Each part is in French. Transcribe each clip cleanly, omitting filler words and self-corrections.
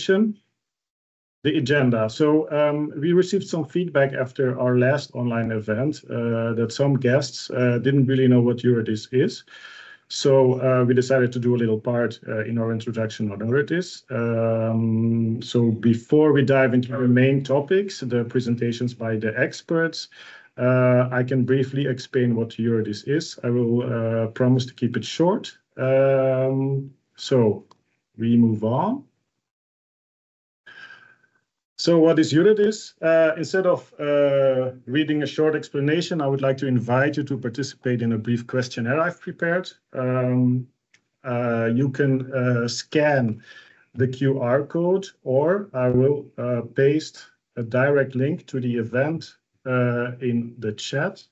presentation. The agenda. So we received some feedback after our last online event that some guests didn't really know what Eurydice is. So we decided to do a little part in our introduction on Eurydice. So before we dive into the main topics, the presentations by the experts, I can briefly explain what Eurydice is. I will promise to keep it short. So we move on. So what is Eurydice? Instead of reading a short explanation, I would like to invite you to participate in a brief questionnaire I've prepared. You can scan the QR code, or I will paste a direct link to the event in the chat.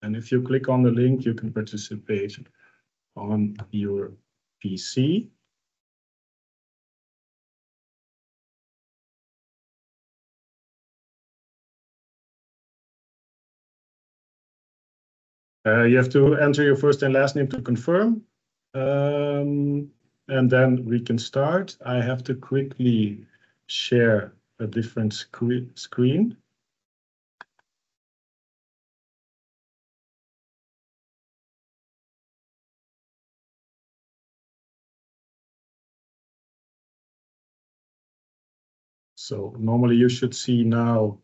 And if you click on the link, you can participate on your PC. You have to enter your first and last name to confirm. And then we can start. I have to quickly share a different screen. So normally you should see now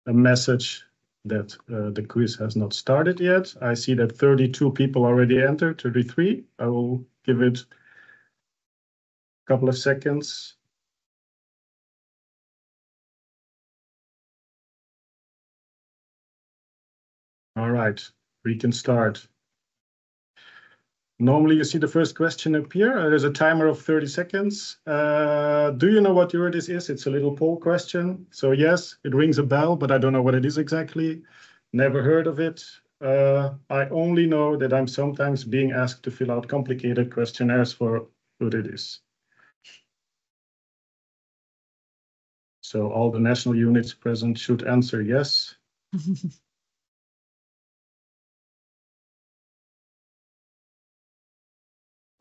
a message that the quiz has not started yet. I see that 32 people already entered, 33. I will give it a couple of seconds. All right, we can start. Normally you see the first question appear. There's a timer of 30 seconds. Do you know what Eurydice is? It's a little poll question. So yes, it rings a bell, but I don't know what it is exactly. Never heard of it. I only know that I'm sometimes being asked to fill out complicated questionnaires for Eurydice. So all the national units present should answer yes.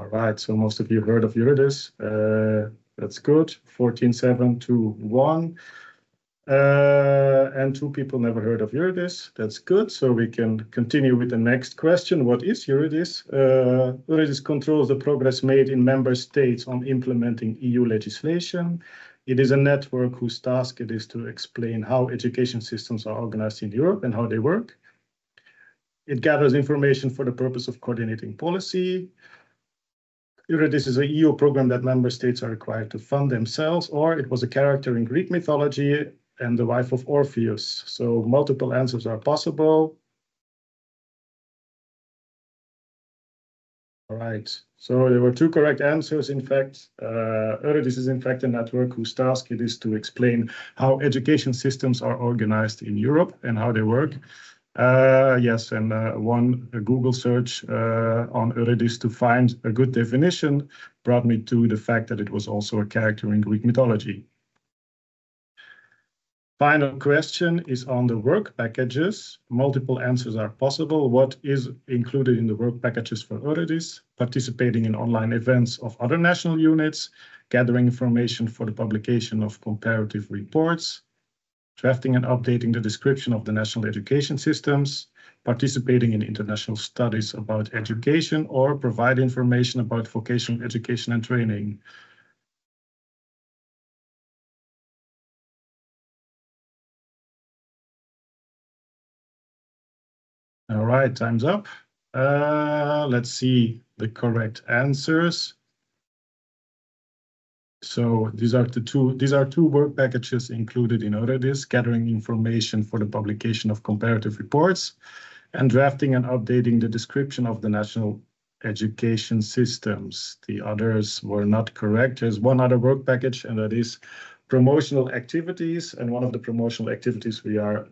All right, so most of you heard of Eurydice. That's good. 14-7 to 1. And 2 people never heard of Eurydice. That's good. So we can continue with the next question. What is Eurydice? Eurydice controls the progress made in member states on implementing EU legislation. It is a network whose task it is to explain how education systems are organized in Europe and how they work. It gathers information for the purpose of coordinating policy. Eurydice is an EU program that member states are required to fund themselves, or it was a character in Greek mythology and the wife of Orpheus. So multiple answers are possible. All right, so there were 2 correct answers. In fact, Eurydice is in fact a network whose task it is to explain how education systems are organized in Europe and how they work. Yes, and a Google search on Eurydice to find a good definition brought me to the fact that it was also a character in Greek mythology. Final question is on the work packages. Multiple answers are possible. What is included in the work packages for Eurydice? Participating in online events of other national units, gathering information for the publication of comparative reports, drafting and updating the description of the national education systems, participating in international studies about education, or provide information about vocational education and training. All right, time's up. Let's see the correct answers. So these are 2 work packages included in Eurydice: gathering information for the publication of comparative reports and drafting and updating the description of the national education systems. The others were not correct. There's one other work package, and that is promotional activities. And one of the promotional activities we are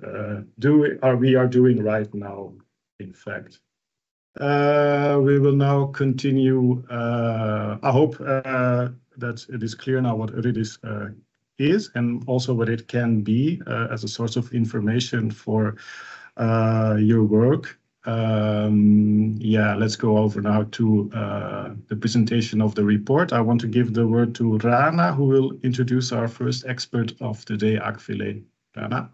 doing right now, in fact. We will now continue. I hope that it is clear now what Eurydice is, and also what it can be as a source of information for your work. Yeah, let's go over now to the presentation of the report. I want to give the word to Rana, who will introduce our first expert of the day, Akvile. Rana.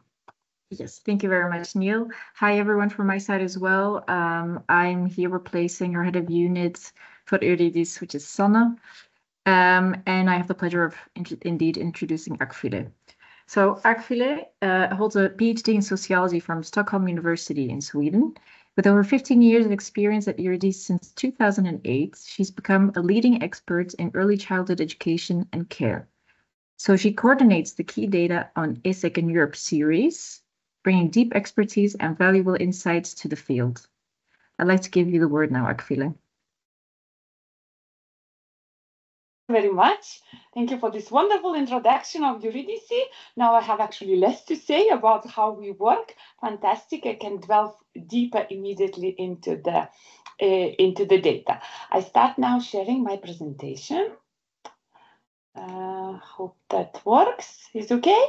Yes, thank you very much, Neil. Hi, everyone from my side as well. I'm here replacing our head of unit for Eurydice, which is Sanne. And I have the pleasure of indeed introducing Akvile. So Akvile holds a PhD in sociology from Stockholm University in Sweden. With over 15 years of experience at Eurydice since 2008, she's become a leading expert in early childhood education and care. So she coordinates the key data on ESSEC in Europe series, bringing deep expertise and valuable insights to the field. I'd like to give you the word now, Akvile. Very much. Thank you for this wonderful introduction of Eurydice. Now I have actually less to say about how we work. Fantastic. I can delve deeper immediately into the data. I start now sharing my presentation. Hope that works. Is okay?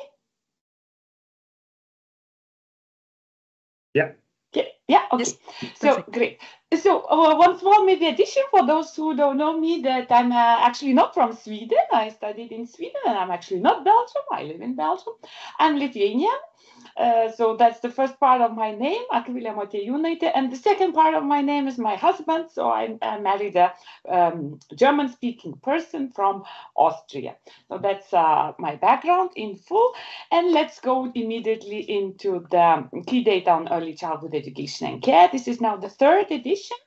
Yeah. Yeah, okay. Yes. So great. So one small maybe addition for those who don't know me, that I'm actually not from Sweden. I studied in Sweden, and I'm actually not Belgium. I live in Belgium. I'm Lithuanian. So that's the first part of my name, Akvile Motiejūnaitė. And the second part of my name is my husband. So I married a German-speaking person from Austria. So that's my background in full. And let's go immediately into the key data on early childhood education and care. This is now the third edition.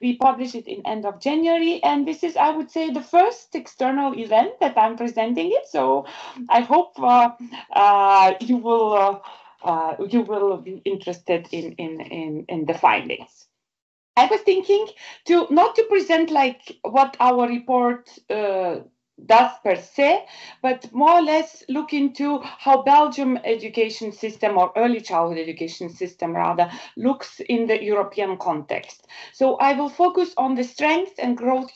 We published it in end of January. And this is, I would say, the first external event that I'm presenting it. So I hope you will be interested in the findings. I was thinking not to present like what our report does per se, but more or less look into how Belgium education system, or early childhood education system rather, looks in the European context. So I will focus on the strength and growth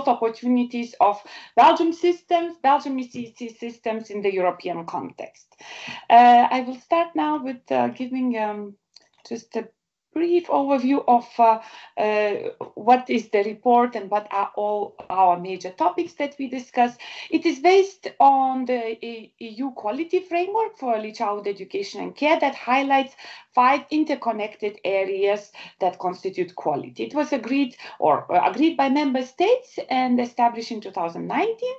opportunities of Belgium ECC systems in the European context. I will start now with giving just a brief overview of what is the report and what are all our major topics that we discuss. It is based on the EU quality framework for early childhood education and care that highlights 5 interconnected areas that constitute quality. It was agreed by member states and established in 2019.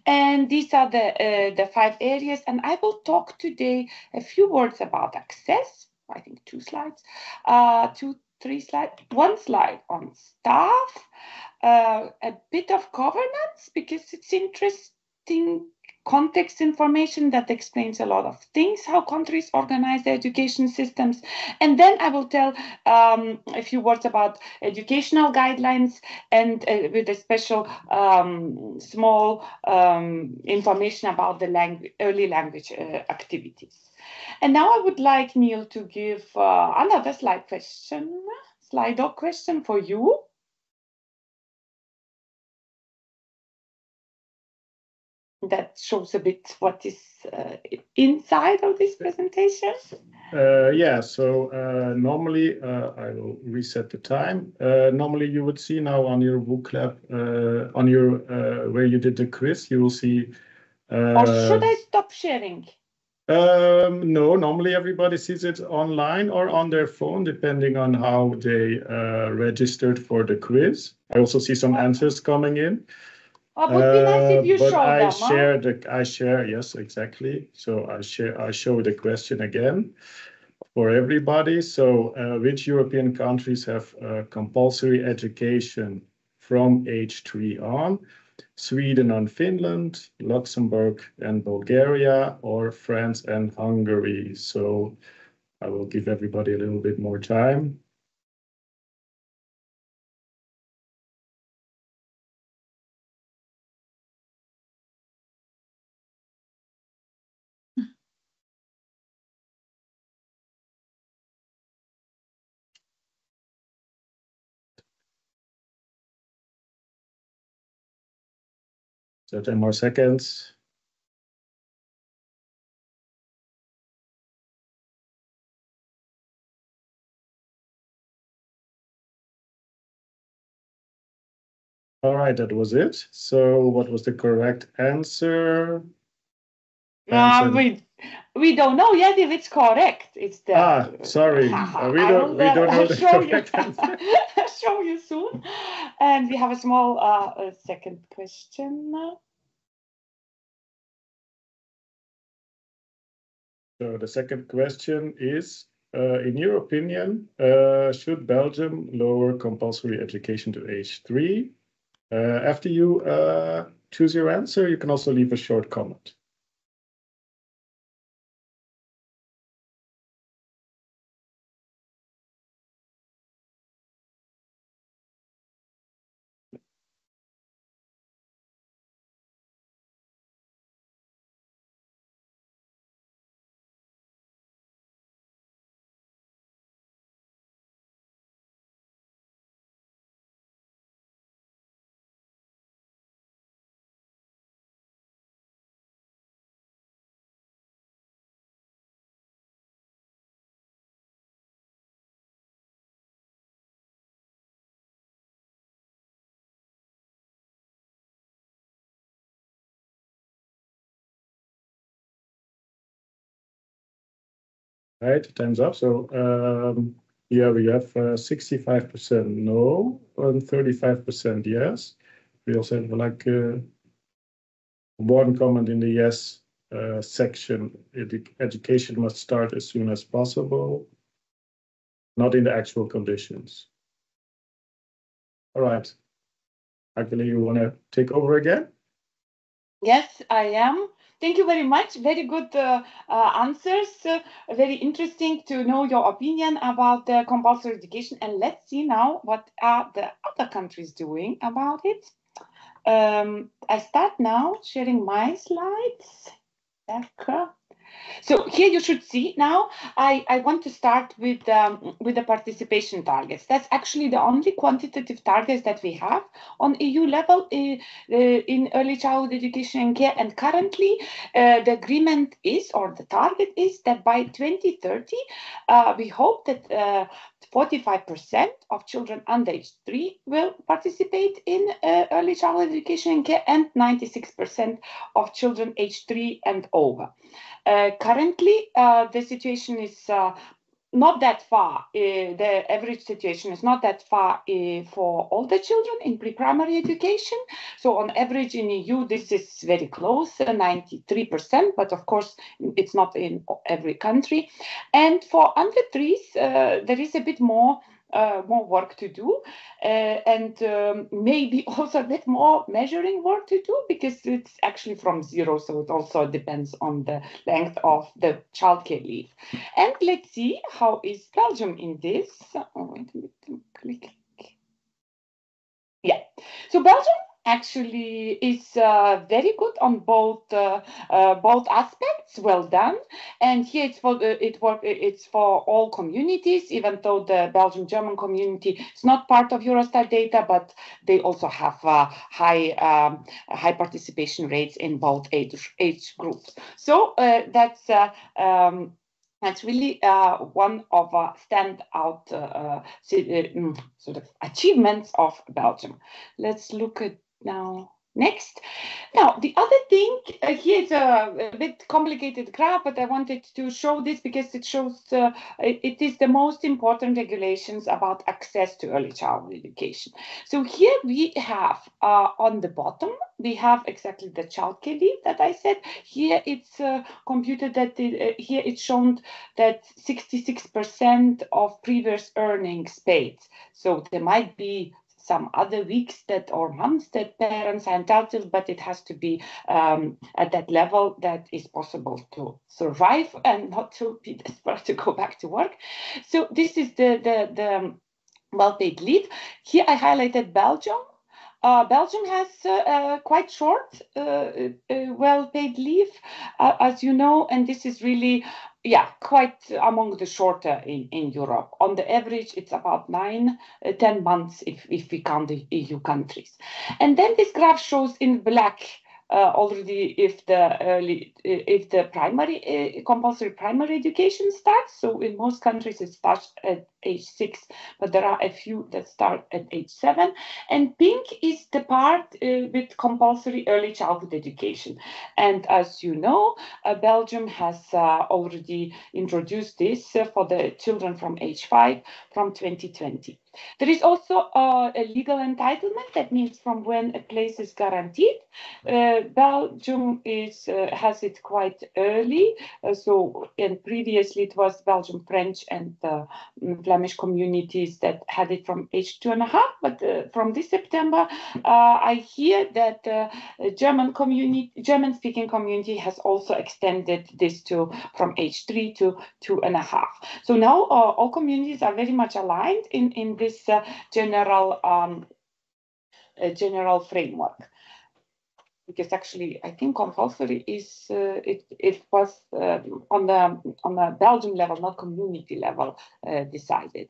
And these are the 5 areas. And I will talk today a few words about access. I think 2 slides, 3 slides, 1 slide on staff, a bit of governance, because it's interesting context information that explains a lot of things, how countries organize their education systems. And then I will tell a few words about educational guidelines, and with a special small information about the early language activities. And now I would like Neil to give another slide doc question for you. That shows a bit what is inside of this presentation. Yeah, so normally I will reset the time. Normally you would see now on your book lab, on your where you did the quiz, you will see. Or should I stop sharing? No, normally everybody sees it online or on their phone, depending on how they registered for the quiz. I also see some answers coming in. Oh, it would be nice if you show them. I share, yes, exactly. So I show the question again for everybody. So which European countries have compulsory education from age 3 on? Sweden and Finland, Luxembourg and Bulgaria, or France and Hungary. So I will give everybody a little bit more time. So 10 more seconds. All right, that was it. So what was the correct answer? We don't know yet if it's correct. It's the sorry, we don't know the correct answer. Show you soon. And we have a small second question now. So the second question is, in your opinion, should Belgium lower compulsory education to age 3? After you choose your answer, you can also leave a short comment. Right, time's up. So yeah, we have 65% no and 35% yes. We also have like one comment in the yes section. Education must start as soon as possible, not in the actual conditions. All right. Actually, you want to take over again? Yes, I am. Thank you very much. Very good answers. Very interesting to know your opinion about the compulsory education. And let's see now what are the other countries doing about it. I start now sharing my slides. So here you should see now, I want to start with the participation targets. That's actually the only quantitative targets that we have on EU level in early childhood education and care. And currently the agreement is, or the target is, that by 2030, we hope that 45% of children under age 3 will participate in early childhood education and care, and 96% of children age 3 and over. Currently, the situation is not that far. The average situation is not that far for all the children in pre-primary education. So on average in EU, this is very close, 93%, but of course, it's not in every country. And for under 3s, there is a bit more work to do, and maybe also a bit more measuring work to do, because it's actually from 0, so it also depends on the length of the childcare leave. And let's see, how is Belgium in this? Oh, wait a minute, click. Yeah, so Belgium actually is very good on both aspects. Well done. And here it's for all communities, even though the Belgian German community is not part of Eurostat data, but they also have high participation rates in both age groups. So that's really one of standout sort of achievements of Belgium. Let's look at now next. Now, the other thing, here is a bit complicated graph, but I wanted to show this because it shows it is the most important regulations about access to early childhood education. So here we have on the bottom, we have exactly the childcare leave that I said. Here it's computed that here it's shown that 66% of previous earnings paid. So there might be some other weeks that or months that parents are entitled, but it has to be at that level that is possible to survive and not to be desperate to go back to work. So this is the well-paid leave. Here I highlighted Belgium. Belgium has quite short well-paid leave, as you know, and this is really, quite among the shorter in Europe. On the average, it's about 9-10 months if we count the EU countries. And then this graph shows in black already if the primary compulsory primary education starts. So in most countries it starts at age 6, but there are a few that start at age 7. And pink is the part with compulsory early childhood education. And as you know, Belgium has already introduced this for the children from age 5 from 2020. There is also a legal entitlement. That means from when a place is guaranteed. Belgium has it quite early. And previously it was Belgium French and Flemish communities that had it from age 2.5. But from this September, I hear that German-speaking community has also extended this from age 3 to 2.5. So now all communities are very much aligned in this general framework. Because actually, I think compulsory is it was on the Belgium level, not community level, decided.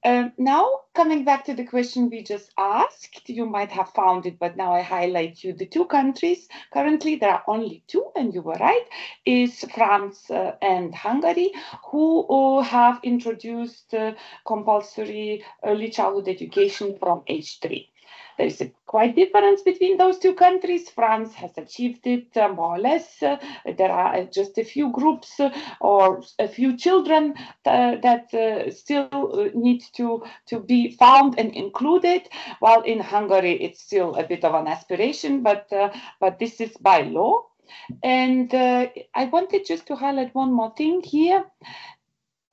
Now, coming back to the question we just asked, you might have found it, but now I highlight you the 2 countries. Currently, there are only 2, and you were right, is France and Hungary, who have introduced compulsory early childhood education from age 3. There is a quite difference between those 2 countries. France has achieved it more or less. There are just a few groups or a few children that still need to be found and included, while in Hungary it's still a bit of an aspiration, but this is by law. And I wanted just to highlight one more thing here.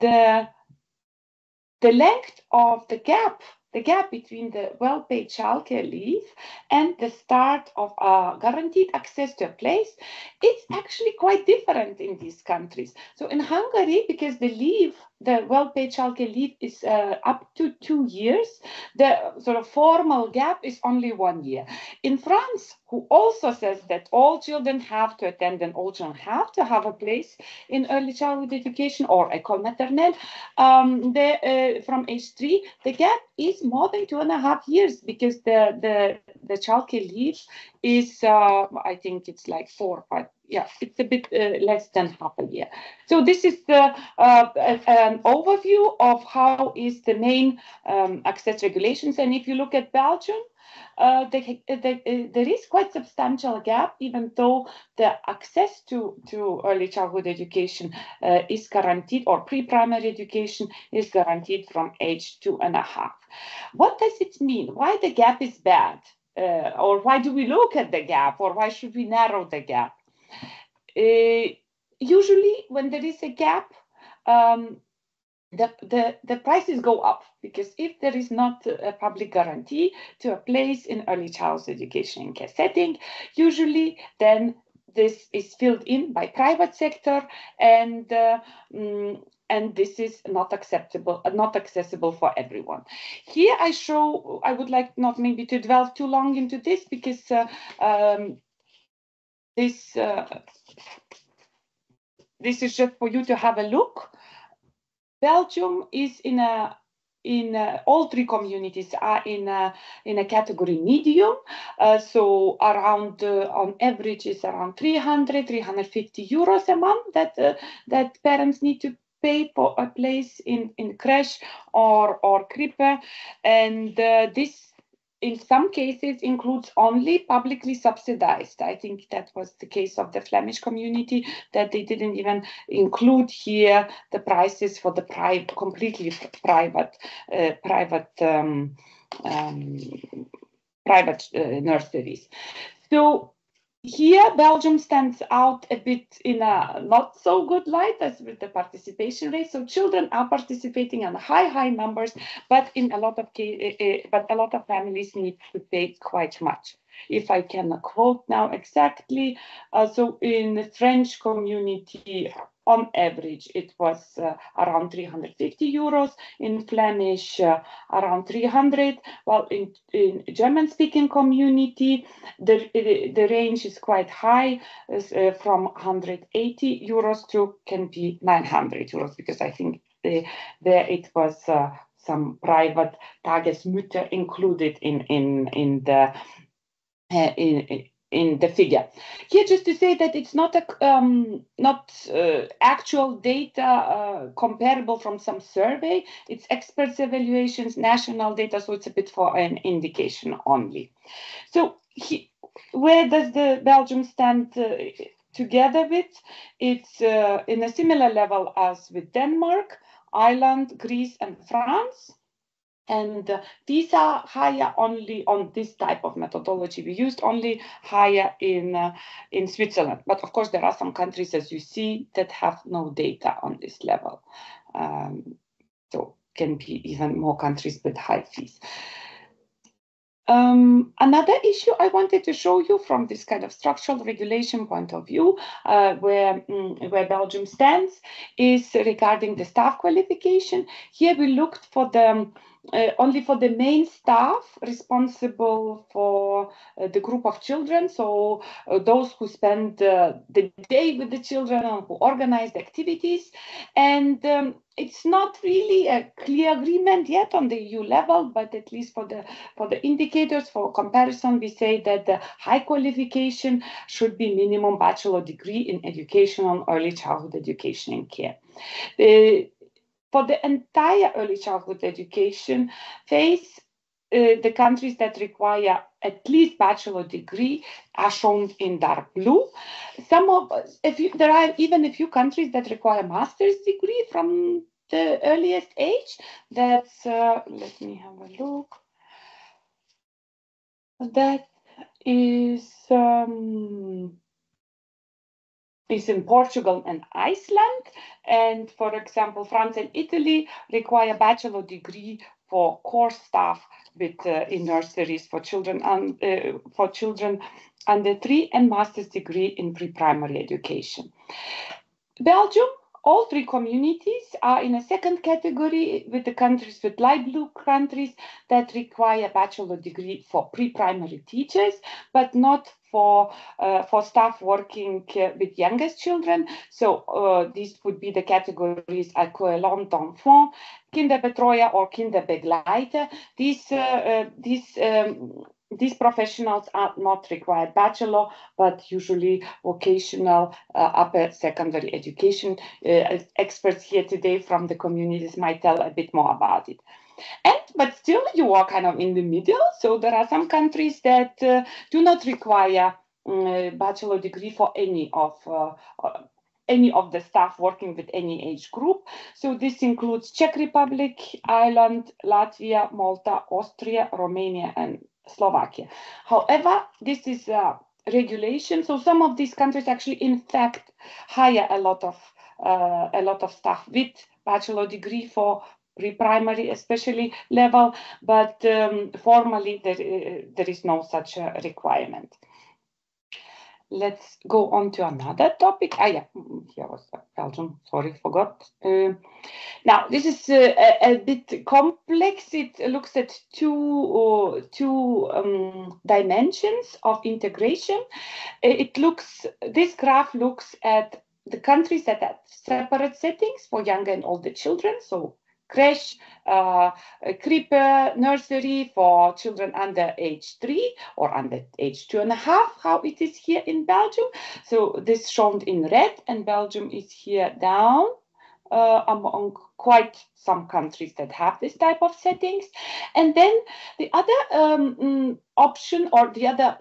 The length of the gap between the well-paid childcare leave and the start of guaranteed access to a place, it's actually quite different in these countries. So in Hungary, because the well-paid childcare leave is up to 2 years, the sort of formal gap is only 1 year. In France, who also says that all children have to attend and all children have to have a place in early childhood education or école maternelle, from age 3, the gap is more than 2.5 years, because the childcare leave is, I think it's like 4 or 5. Yeah, it's a bit less than half a year. So this is an overview of how is the main access regulations. And if you look at Belgium, there is quite substantial gap, even though the access to early childhood education is guaranteed, or pre-primary education is guaranteed from age 2.5. What does it mean? Why the gap is bad? Or why do we look at the gap? Or why should we narrow the gap? Usually when there is a gap, the prices go up, because if there is not a public guarantee to a place in early childhood education and care setting, usually then this is filled in by private sector, and this is not accessible for everyone. Here I would like not maybe to dwell too long into this, because this is just for you to have a look. Belgium is all 3 communities are in a category medium. So around on average is around 350 euros a month that parents need to pay for a place in creche or krippe, and this in some cases includes only publicly subsidized. I think that was the case of the Flemish community, that they didn't even include here the prices for the completely private nurseries. So here, Belgium stands out a bit in a not so good light as with the participation rate. So children are participating in high numbers, but in a lot of families need to pay quite much. If I can quote now exactly, so in the French community, on average, it was around 350 euros. In Flemish, around 300. While in German-speaking community, the range is quite high, from 180 euros to can be 900 euros, because I think there it was some private Tagesmutter included in in the figure. Here, just to say that it's not actual data comparable from some survey. It's experts' evaluations, national data, so it's a bit for an indication only. So where does the Belgium stand together with? It's in a similar level as with Denmark, Ireland, Greece, and France. And these are higher only on this type of methodology. We used only higher in Switzerland. But of course, there are some countries, as you see, that have no data on this level. So can be even more countries with high fees. Another issue I wanted to show you from this kind of structural regulation point of view, where Belgium stands, is regarding the staff qualification. Here we looked for the only for the main staff responsible for the group of children, so those who spend the day with the children and who organize the activities. And it's not really a clear agreement yet on the EU level, but at least for the indicators for comparison, we say that the high qualification should be minimum bachelor degree in education on early childhood education and care. For the entire early childhood education phase, the countries that require at least bachelor degree are shown in dark blue. There are even a few countries that require master's degree from the earliest age. That's let me have a look. That is in Portugal and Iceland, and for example, France and Italy require bachelor degree for core staff with in nurseries for children under 3 and master's degree in pre-primary education. Belgium, all 3 communities are in a second category with the countries with light blue countries that require bachelor degree for pre-primary teachers, but not for staff working with youngest children. So these would be the categories accueillant d'enfants, Kinderbetreuer or Kinderbegleiter. These professionals are not required bachelor, but usually vocational upper secondary education. Experts here today from the communities might tell a bit more about it. But still, you are kind of in the middle. So there are some countries that do not require bachelor degree for any of the staff working with any age group. So this includes Czech Republic, Ireland, Latvia, Malta, Austria, Romania, and Slovakia. However, this is a regulation. So some of these countries actually, in fact, hire a lot of staff with bachelor degree for pre-primary, especially level, but formally there is no such requirement. Let's go on to another topic. Here was Belgium. Sorry, forgot. Now, this is a bit complex. It looks at two dimensions of integration. This graph looks at the countries that have separate settings for younger and older children. So creche, krippe, nursery for children under age 3 or under age 2.5, how it is here in Belgium. So this shown in red, and Belgium is here down among quite some countries that have this type of settings. And then the other option or the other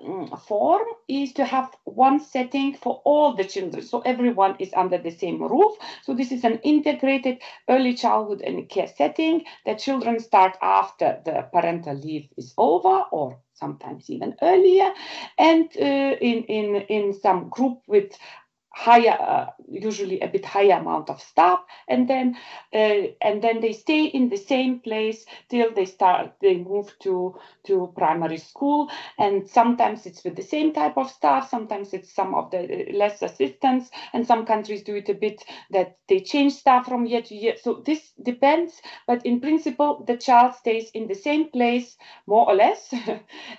form is to have one setting for all the children. So everyone is under the same roof. So this is an integrated early childhood and care setting that children start after the parental leave is over, or sometimes even earlier, and in some group with higher, usually a bit higher amount of staff, and then they stay in the same place till they move to primary school. And sometimes it's with the same type of staff, sometimes it's some of the less assistants, and some countries do it a bit that they change staff from year to year. So this depends, but in principle the child stays in the same place more or less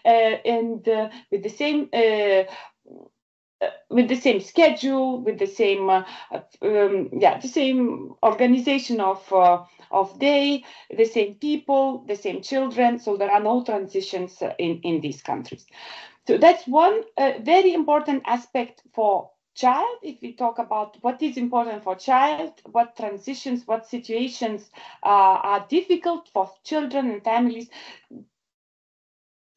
and with the same schedule, with the same the same organization of day, the same people, the same children. So there are no transitions in these countries. So that's one very important aspect for child. If we talk about what is important for child, what transitions, what situations are difficult for children and families,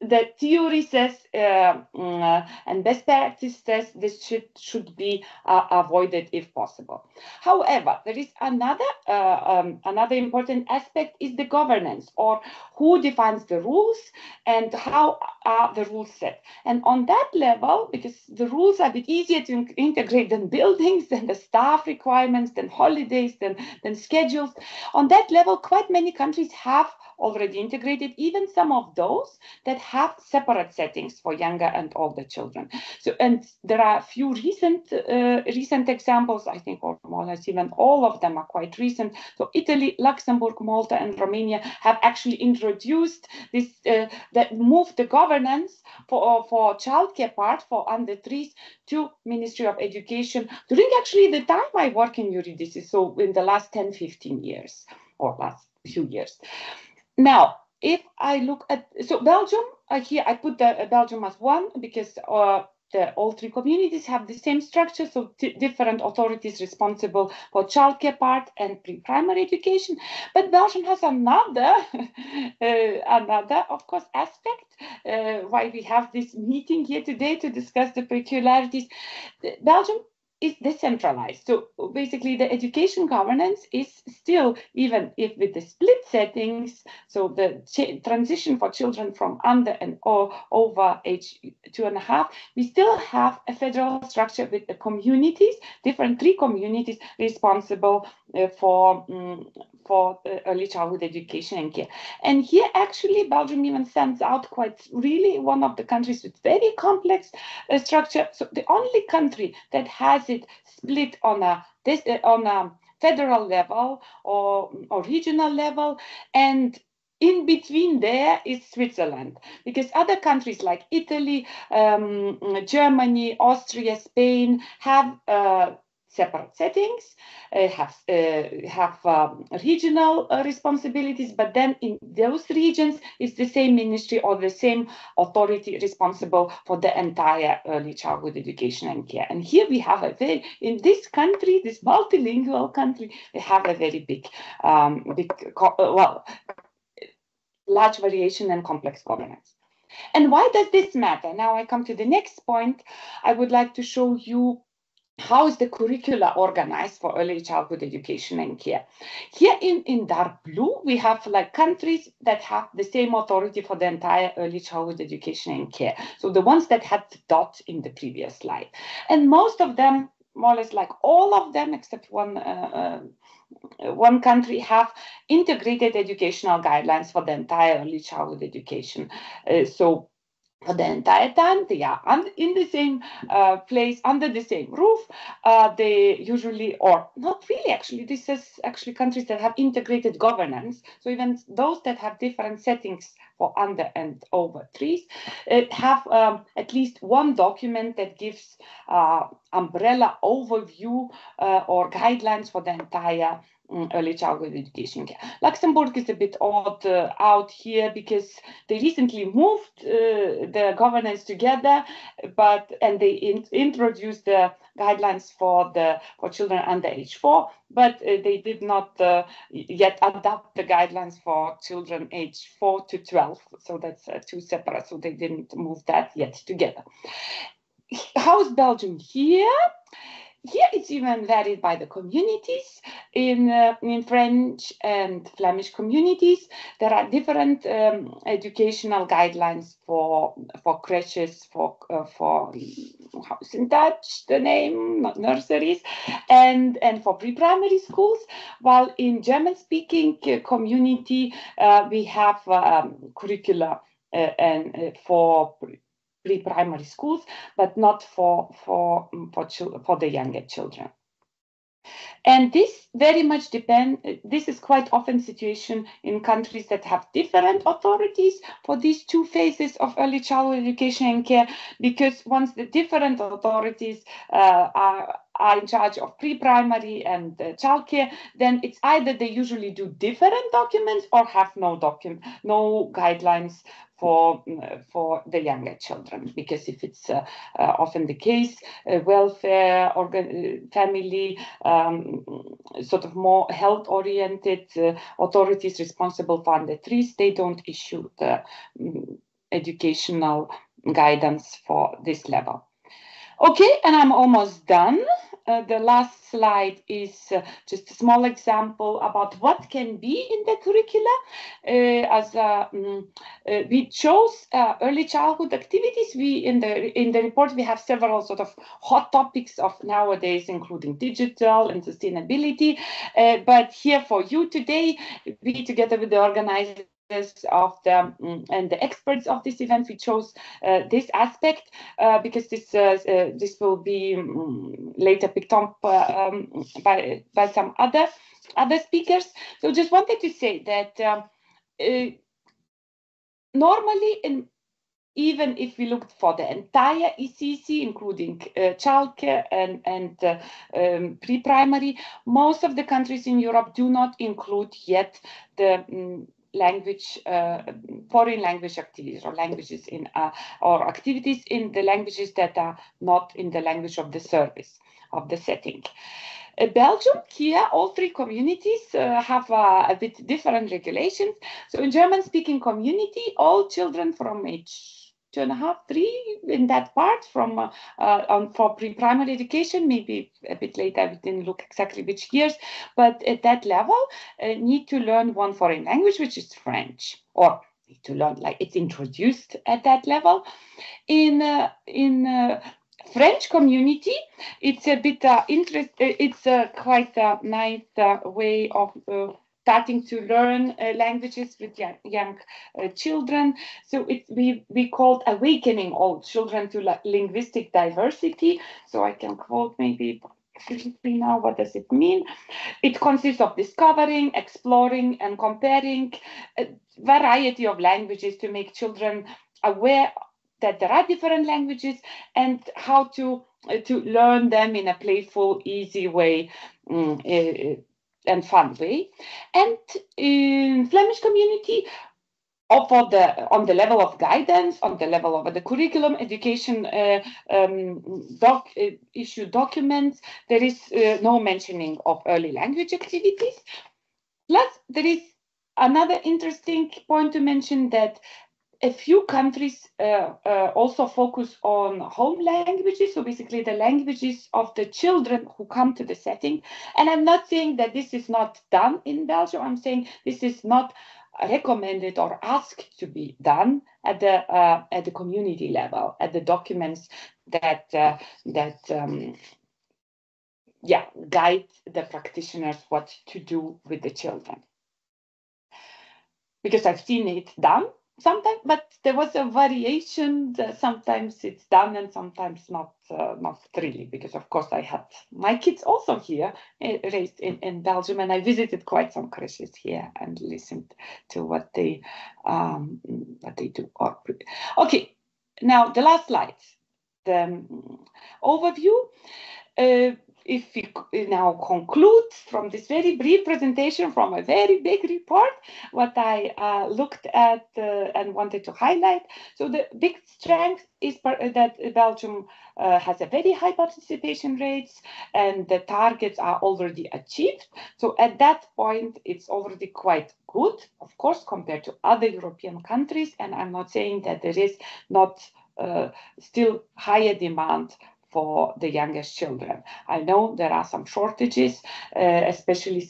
the theory says and best practice says this should be avoided if possible. However, there is another important aspect is the governance, or who defines the rules and how are the rules set. And on that level, because the rules are a bit easier to integrate than buildings, than the staff requirements, than holidays, than schedules, on that level, quite many countries have already integrated even some of those that have separate settings for younger and older children. So, and there are a few recent examples, I think, or more or less even all of them are quite recent. So Italy, Luxembourg, Malta, and Romania have actually introduced this, that moved the governance for childcare part for under 3s to Ministry of Education during actually the time I work in Eurydice, so in the last 10, 15 years, or last few years. Now, if I look at, so Belgium, here I put Belgium as one because all 3 communities have the same structure, so different authorities responsible for childcare part and pre-primary education. But Belgium has another, of course, aspect why we have this meeting here today to discuss the peculiarities. Belgium is decentralized. So basically the education governance is still, even if with the split settings, so the transition for children from under and over age 2.5, we still have a federal structure with the communities, different 3 communities responsible for early childhood education and care. And here actually Belgium even stands out quite really one of the countries with very complex structure. So the only country that has it split on a federal level or regional level, and in between there is Switzerland, because other countries like Italy, Germany, Austria, Spain have separate settings, have regional responsibilities, but then in those regions, it's the same ministry or the same authority responsible for the entire early childhood education and care. And here we have in this country, this multilingual country, we have a very large variation and complex governance. And why does this matter? Now I come to the next point. I would like to show you how is the curricula organized for early childhood education and care. Here in dark blue, we have like countries that have the same authority for the entire early childhood education and care. So the ones that had the dot in the previous slide. And most of them, more or less like all of them, except one country, have integrated educational guidelines for the entire early childhood education. So for the entire time, they are in the same place, under the same roof. They usually, or not really actually, this is actually countries that have integrated governance. So even those that have different settings for under and over 3s have at least one document that gives umbrella overview or guidelines for the entire early childhood education care. Luxembourg is a bit odd out here because they recently moved the governance together, and they introduced the guidelines for children under age 4, but they did not yet adopt the guidelines for children age 4 to 12. So that's 2 separate. So they didn't move that yet together. How is Belgium here? Here it's even varied by the communities. In French and Flemish communities, there are different educational guidelines for creches, for how's in Dutch the name, not nurseries, and for pre-primary schools. While in German-speaking community, we have curricula and for pre-primary schools, but not for the younger children. And this very much depends, this is quite often situation in countries that have different authorities for these 2 phases of early childhood education and care, because once the different authorities are are in charge of pre-primary and childcare, then it's either they usually do different documents or have no guidelines for the younger children, because if it's often the case, welfare, family, sort of more health-oriented authorities responsible for under threes, they don't issue the educational guidance for this level. Okay, and I'm almost done. The last slide is just a small example about what can be in the curricula. We chose early childhood activities. In the report we have several sort of hot topics of nowadays, including digital and sustainability. But here for you today, we together with the organizers of and the experts of this event, we chose this aspect because this will be later picked up by some other speakers. So just wanted to say that normally, even if we looked for the entire ECC, including childcare and pre-primary, most of the countries in Europe do not include yet the foreign language activities or languages or activities in the languages that are not in the language of the service of the setting. Belgium, here, all three communities have a bit different regulations. So in German-speaking community, all children from age 2.5, 3 in that part for pre-primary education, maybe a bit later, we didn't look exactly which years, but at that level need to learn one foreign language, which is French, or need to learn, like it's introduced at that level. In French community, it's a bit it's quite a nice way of starting to learn languages with young children. So we called awakening all children to linguistic diversity. So I can quote maybe now, what does it mean? It consists of discovering, exploring, and comparing a variety of languages to make children aware that there are different languages and how to learn them in a playful, easy way and fun way. And in Flemish community, on the level of guidance, on the level of the curriculum, education issue documents, there is no mentioning of early language activities. Plus, there is another interesting point to mention that a few countries also focus on home languages, so basically the languages of the children who come to the setting. And I'm not saying that this is not done in Belgium. I'm saying this is not recommended or asked to be done at the community level, at the documents that guide the practitioners what to do with the children. Because I've seen it done sometimes, but there was a variation. Sometimes it's done and sometimes not really, because of course I had my kids also here raised in Belgium, and I visited quite some creches here and listened to what they do. Okay, now the last slide, the overview. If we now conclude from this very brief presentation from a very big report, what I looked at and wanted to highlight. So the big strength is that Belgium has a very high participation rates and the targets are already achieved. So at that point, it's already quite good, of course, compared to other European countries. And I'm not saying that there is not still higher demand for the youngest children. I know there are some shortages, especially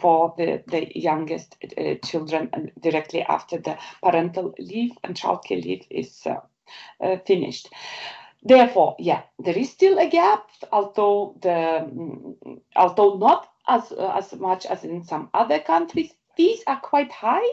for the youngest children directly after the parental leave and childcare leave is finished. Therefore, yeah, there is still a gap, although not as much as in some other countries. These are quite high.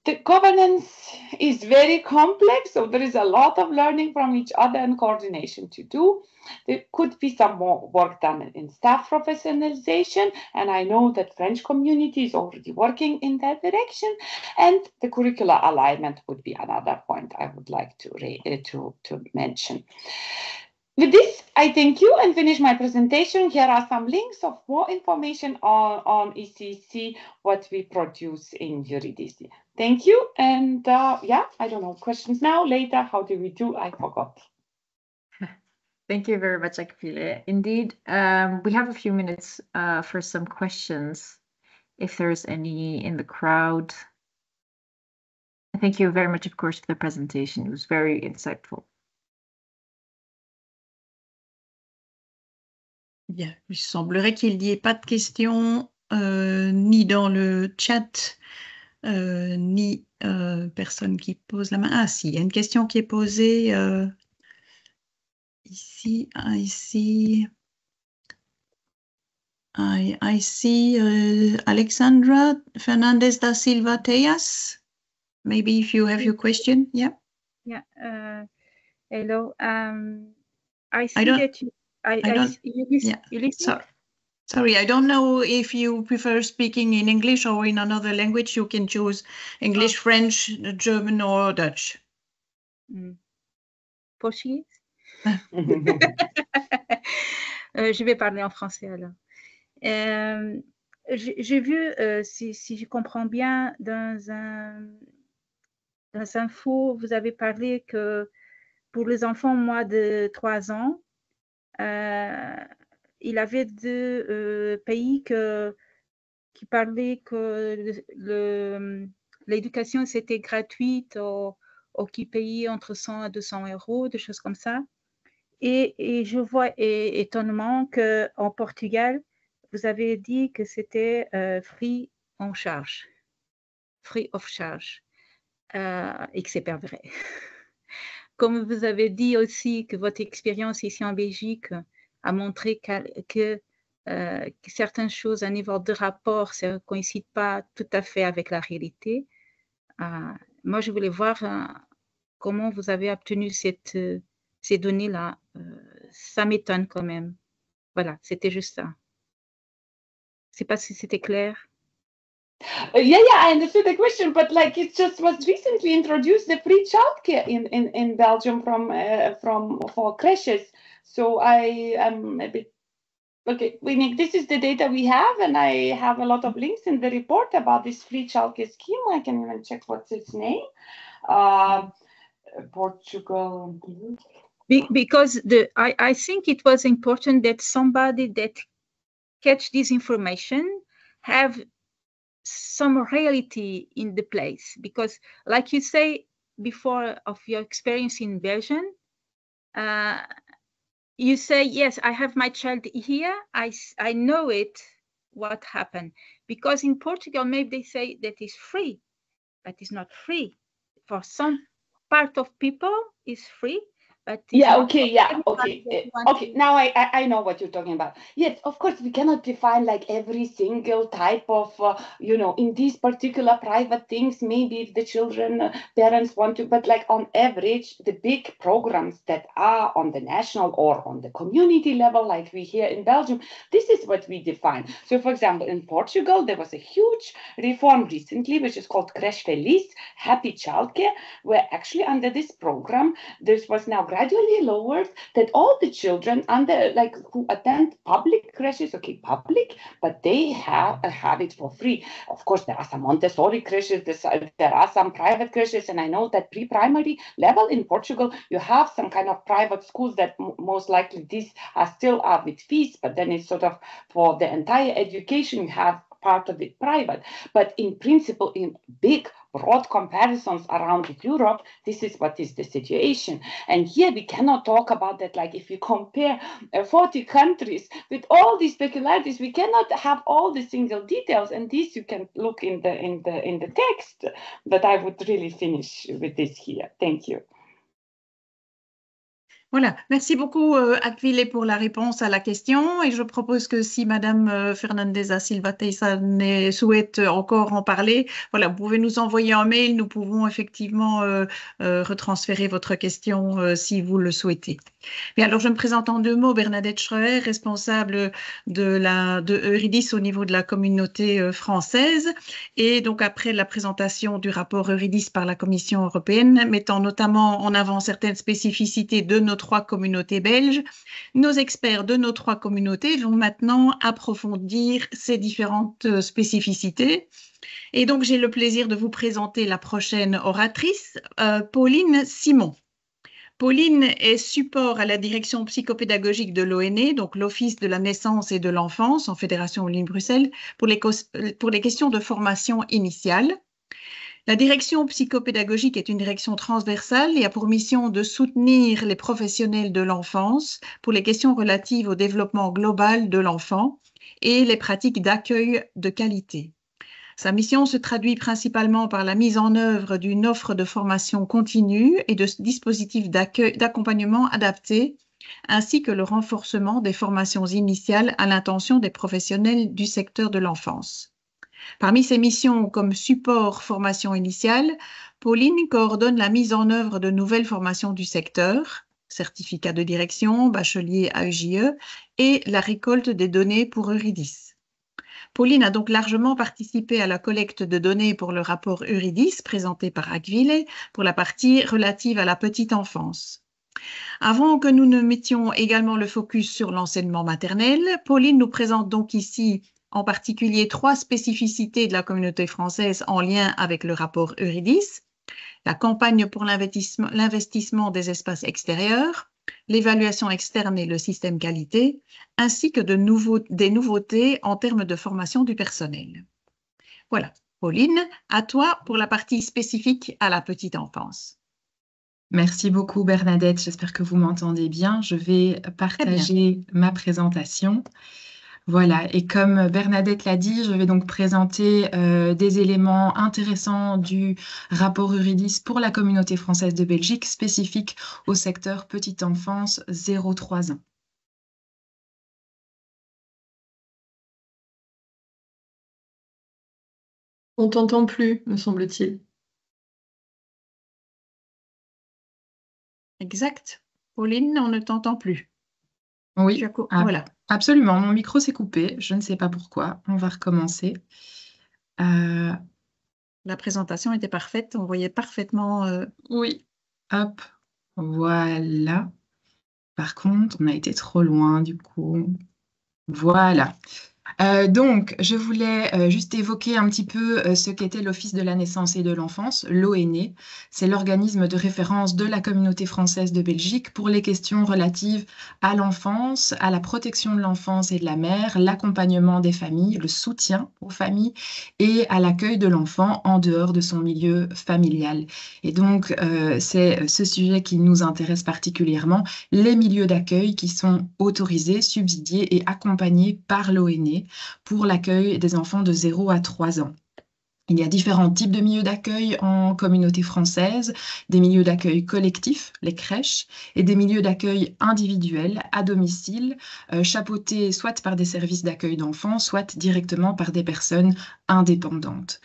The governance is very complex, so there is a lot of learning from each other and coordination to do. There could be some more work done in staff professionalization, and I know that French community is already working in that direction. And the curricular alignment would be another point I would like to mention. With this, I thank you and finish my presentation. Here are some links of more information on ECC, what we produce in Eurydice. Thank you. And yeah, I don't know, questions now, later, how do we do? I forgot. Thank you very much, Akvile. Indeed, we have a few minutes for some questions, if there's any in the crowd. Thank you very much, of course, for the presentation. It was very insightful. Bien, il semblerait qu'il n'y ait pas de questions ni dans le chat, ni personne qui pose la main. Ah si, il y a une question qui est posée ici. I see Alexandra Fernandez da Silva Tejas. Maybe if you have your question, yeah. Yeah. Hello. I see that you. You listen? Sorry, I don't know if you prefer speaking in English or in another language. You can choose English, French, German, or Dutch. Portugais? Je vais parler en français alors. J'ai vu, si je comprends bien, dans info, vous avez parlé que pour les enfants moins de 3 ans, il y avait 2 pays qui parlaient que l'éducation c'était gratuite ou qui payaient entre 100 à 200 euros, des choses comme ça. Et je vois étonnement qu'en Portugal, vous avez dit que c'était free of charge. Et que c'est pas vrai. Comme vous avez dit aussi que votre expérience ici en Belgique a montré que certaines choses à niveau de rapport ne coïncident pas tout à fait avec la réalité. Moi, je voulais voir comment vous avez obtenu ces données-là. Ça m'étonne quand même. Voilà, c'était juste ça. Je ne sais pas si c'était clair. Yeah, I understood the question, but like it just was recently introduced the free childcare in Belgium for creches. So I am a bit okay. This is the data we have, and I have a lot of links in the report about this free childcare scheme. I can even check what's its name. Portugal. Because I think it was important that somebody that catch this information have some reality in the place, because like you say before of your experience in Belgium, you say, yes, I have my child here, I know it, what happened, because in Portugal maybe they say that is free, but it's not free. For some part of people it's free. Okay. Now I know what you're talking about. Yes, of course, we cannot define like every single type of, in these particular private things, maybe if the children, parents want to, but like on average, the big programs that are on the national or on the community level, like we here in Belgium, this is what we define. So for example, in Portugal, there was a huge reform recently, which is called Creche Feliz, Happy Childcare, where actually under this program, this was now gradually lowered, that all the children under who attend public creches, public, but they have it for free. Of course, there are some Montessori creches, there are some private creches, and I know that pre-primary level in Portugal, you have some kind of private schools that most likely these are still with fees, but then it's sort of for the entire education, you have part of it private. But in principle, in big broad comparisons around Europe, this is what is the situation. And here we cannot talk about that, like if you compare 40 countries with all these peculiarities, we cannot have all the single details, and this you can look in the text. But I would really finish with this here. Thank you. Voilà, merci beaucoup Akvile pour la réponse à la question, et je propose que si Madame Fernandez da Silva Tejas souhaite encore en parler, voilà, vous pouvez nous envoyer un mail, nous pouvons effectivement retransférer votre question si vous le souhaitez. Bien, alors je me présente en 2 mots, Bernadette Schroer, responsable de Eurydice au niveau de la communauté française, et donc après la présentation du rapport Eurydice par la Commission européenne, mettant notamment en avant certaines spécificités de notre 3 communautés belges. Nos experts de nos 3 communautés vont maintenant approfondir ces différentes spécificités. Et donc, j'ai le plaisir de vous présenter la prochaine oratrice, Pauline Simon. Pauline est support à la direction psychopédagogique de l'ONE, donc l'Office de la naissance et de l'enfance en Fédération Wallonie-Bruxelles, pour les questions de formation initiale. La direction psychopédagogique est une direction transversale et a pour mission de soutenir les professionnels de l'enfance pour les questions relatives au développement global de l'enfant et les pratiques d'accueil de qualité. Sa mission se traduit principalement par la mise en œuvre d'une offre de formation continue et de dispositifs d'accompagnement adaptés, ainsi que le renforcement des formations initiales à l'intention des professionnels du secteur de l'enfance. Parmi ses missions comme support formation initiale, Pauline coordonne la mise en œuvre de nouvelles formations du secteur, certificat de direction, bachelier AEJE, et la récolte des données pour Eurydice. Pauline a donc largement participé à la collecte de données pour le rapport Eurydice présenté par Akvile pour la partie relative à la petite enfance. Avant que nous ne mettions également le focus sur l'enseignement maternel, Pauline nous présente donc ici en particulier 3 spécificités de la communauté française en lien avec le rapport Eurydice, la campagne pour l'investissement des espaces extérieurs, l'évaluation externe et le système qualité, ainsi que des nouveautés en termes de formation du personnel. Voilà, Pauline, à toi pour la partie spécifique à la petite enfance. Merci beaucoup Bernadette, j'espère que vous m'entendez bien. Je vais partager ma présentation. Voilà, et comme Bernadette l'a dit, je vais donc présenter des éléments intéressants du rapport Eurydice pour la communauté française de Belgique, spécifique au secteur petite enfance 0-3 ans. On t'entend plus, me semble-t-il. Exact. Pauline, on ne t'entend plus. Oui, voilà. Absolument. Mon micro s'est coupé. Je ne sais pas pourquoi. On va recommencer. La présentation était parfaite. On voyait parfaitement. Oui. Hop. Voilà. Par contre, on a été trop loin du coup. Voilà. Donc, je voulais juste évoquer un petit peu ce qu'était l'Office de la naissance et de l'enfance, l'ONE. C'est l'organisme de référence de la communauté française de Belgique pour les questions relatives à l'enfance, à la protection de l'enfance et de la mère, l'accompagnement des familles, le soutien aux familles et à l'accueil de l'enfant en dehors de son milieu familial. Et donc, c'est ce sujet qui nous intéresse particulièrement, les milieux d'accueil qui sont autorisés, subsidiés et accompagnés par l'ONE pour l'accueil des enfants de 0 à 3 ans. Il y a différents types de milieux d'accueil en communauté française, des milieux d'accueil collectifs, les crèches, et des milieux d'accueil individuels à domicile, chapeautés soit par des services d'accueil d'enfants, soit directement par des personnes indépendantes.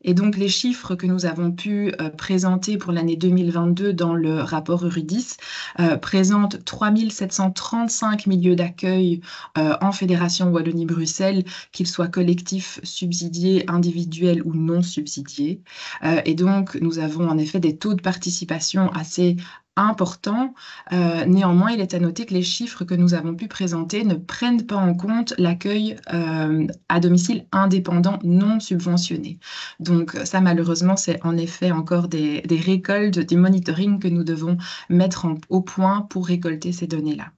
Et donc, les chiffres que nous avons pu présenter pour l'année 2022 dans le rapport Eurydice présentent 3735 milieux d'accueil en Fédération Wallonie-Bruxelles, qu'ils soient collectifs, subsidiés, individuels ou non subsidiés. Et donc, nous avons en effet des taux de participation assez important. Néanmoins, il est à noter que les chiffres que nous avons pu présenter ne prennent pas en compte l'accueil à domicile indépendant non subventionné. Donc ça, malheureusement, c'est en effet encore des récoltes, du monitoring que nous devons mettre au point pour récolter ces données-là.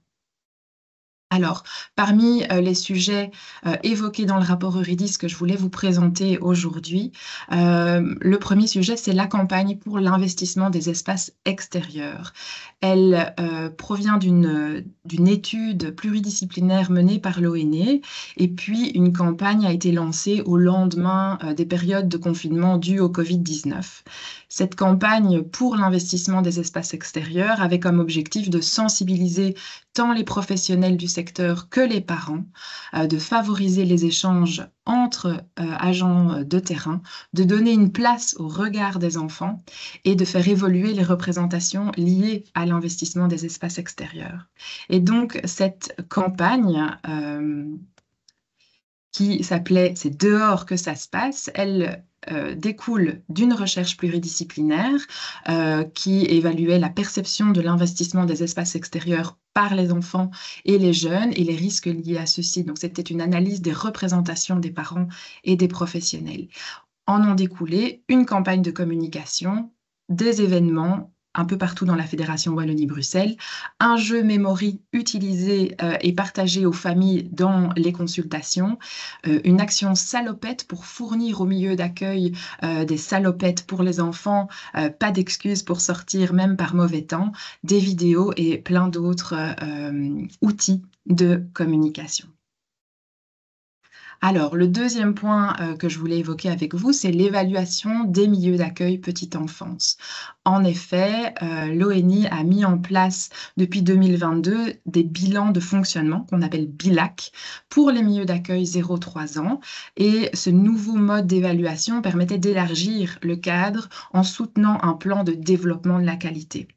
Alors, parmi les sujets évoqués dans le rapport Eurydice que je voulais vous présenter aujourd'hui, le premier sujet, c'est la campagne pour l'investissement des espaces extérieurs. Elle provient d'une étude pluridisciplinaire menée par l'ONE et puis une campagne a été lancée au lendemain des périodes de confinement dues au Covid-19. Cette campagne pour l'investissement des espaces extérieurs avait comme objectif de sensibiliser tant les professionnels du secteur que les parents, de favoriser les échanges entre agents de terrain, de donner une place au regard des enfants et de faire évoluer les représentations liées à l'investissement des espaces extérieurs. Et donc, cette campagne qui s'appelait « C'est dehors que ça se passe », elle découle d'une recherche pluridisciplinaire qui évaluait la perception de l'investissement des espaces extérieurs par les enfants et les jeunes et les risques liés à ceux-ci. Donc, c'était une analyse des représentations des parents et des professionnels. En ont découlé une campagne de communication, des événements un peu partout dans la Fédération Wallonie-Bruxelles, un jeu Memory utilisé et partagé aux familles dans les consultations, une action salopette pour fournir au milieu d'accueil des salopettes pour les enfants, pas d'excuses pour sortir même par mauvais temps, des vidéos et plein d'autres outils de communication. Alors, le deuxième point que je voulais évoquer avec vous, c'est l'évaluation des milieux d'accueil petite enfance. En effet, l'ONI a mis en place depuis 2022 des bilans de fonctionnement qu'on appelle BILAC pour les milieux d'accueil 0-3 ans. Et ce nouveau mode d'évaluation permettait d'élargir le cadre en soutenant un plan de développement de la qualité.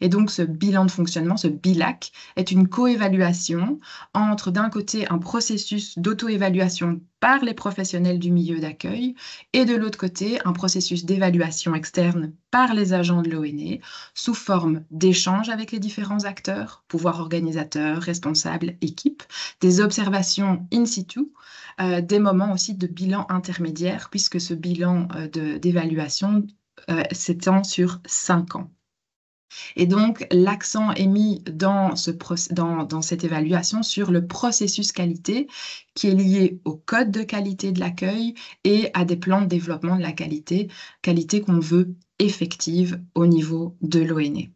Et donc, ce bilan de fonctionnement, ce BILAC, est une coévaluation entre, d'un côté, un processus d'auto-évaluation par les professionnels du milieu d'accueil et, de l'autre côté, un processus d'évaluation externe par les agents de l'ONE sous forme d'échanges avec les différents acteurs, pouvoirs organisateurs, responsables, équipes, des observations in situ, des moments aussi de bilan intermédiaire, puisque ce bilan d'évaluation s'étend sur 5 ans. Et donc, l'accent est mis dans cette évaluation sur le processus qualité qui est lié au code de qualité de l'accueil et à des plans de développement de la qualité qu'on veut effective au niveau de l'ONE.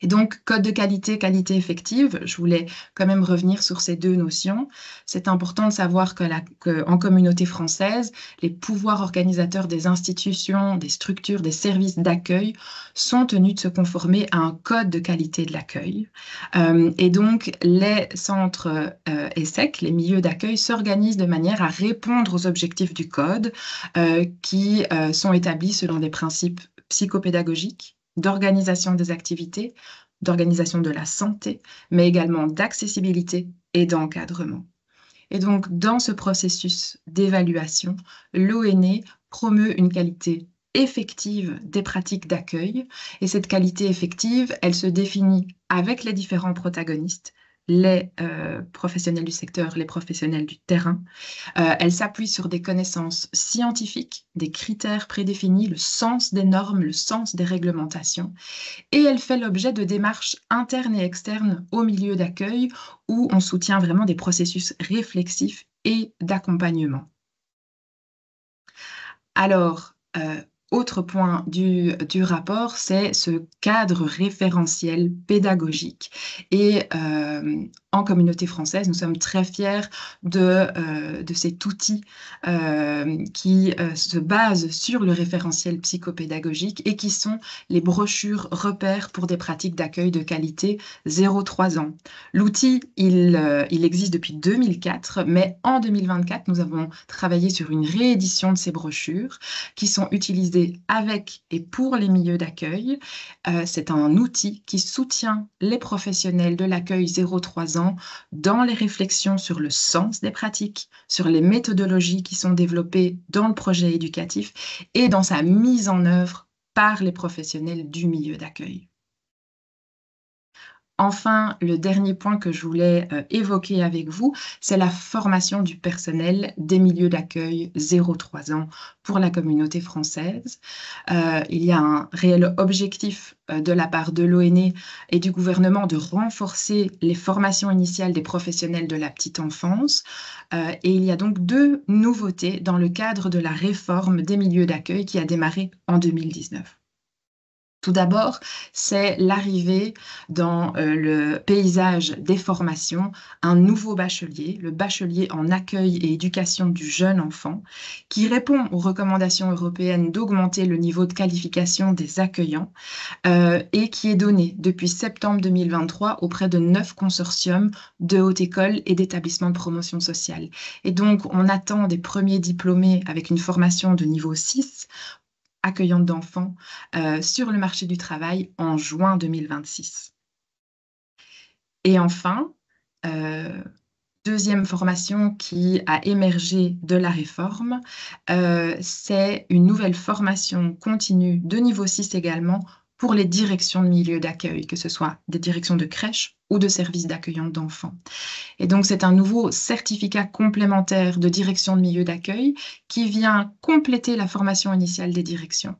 Et donc, code de qualité, qualité effective, je voulais quand même revenir sur ces deux notions. C'est important de savoir qu'en communauté française, les pouvoirs organisateurs des institutions, des structures, des services d'accueil sont tenus de se conformer à un code de qualité de l'accueil. Et donc, les centres ESSEC, les milieux d'accueil, s'organisent de manière à répondre aux objectifs du code qui sont établis selon des principes psychopédagogiques, d'organisation des activités, d'organisation de la santé, mais également d'accessibilité et d'encadrement. Et donc, dans ce processus d'évaluation, l'ONE promeut une qualité effective des pratiques d'accueil. Et cette qualité effective, elle se définit avec les différents protagonistes, les professionnels du secteur, les professionnels du terrain. Elle s'appuie sur des connaissances scientifiques, des critères prédéfinis, le sens des normes, le sens des réglementations. Et elle fait l'objet de démarches internes et externes au milieu d'accueil où on soutient vraiment des processus réflexifs et d'accompagnement. Alors, autre point du rapport, c'est ce cadre référentiel pédagogique. Et en communauté française, nous sommes très fiers de cet outil qui se base sur le référentiel psychopédagogique et qui sont les brochures repères pour des pratiques d'accueil de qualité 0-3 ans. L'outil, il existe depuis 2004, mais en 2024, nous avons travaillé sur une réédition de ces brochures qui sont utilisées avec et pour les milieux d'accueil. C'est un outil qui soutient les professionnels de l'accueil 0-3 ans dans les réflexions sur le sens des pratiques, sur les méthodologies qui sont développées dans le projet éducatif et dans sa mise en œuvre par les professionnels du milieu d'accueil. Enfin, le dernier point que je voulais évoquer avec vous, c'est la formation du personnel des milieux d'accueil 0-3 ans pour la communauté française. Il y a un réel objectif de la part de l'ONE et du gouvernement de renforcer les formations initiales des professionnels de la petite enfance. Et il y a donc 2 nouveautés dans le cadre de la réforme des milieux d'accueil qui a démarré en 2019. Tout d'abord, c'est l'arrivée dans le paysage des formations, un nouveau bachelier, le bachelier en accueil et éducation du jeune enfant, qui répond aux recommandations européennes d'augmenter le niveau de qualification des accueillants et qui est donné depuis septembre 2023 auprès de 9 consortiums de haute école et d'établissements de promotion sociale. Et donc, on attend des premiers diplômés avec une formation de niveau 6 accueillante d'enfants sur le marché du travail en juin 2026. Et enfin, deuxième formation qui a émergé de la réforme, c'est une nouvelle formation continue de niveau 6 également pour les directions de milieux d'accueil, que ce soit des directions de crèche ou de services d'accueillants d'enfants. Et donc, c'est un nouveau certificat complémentaire de direction de milieu d'accueil qui vient compléter la formation initiale des directions.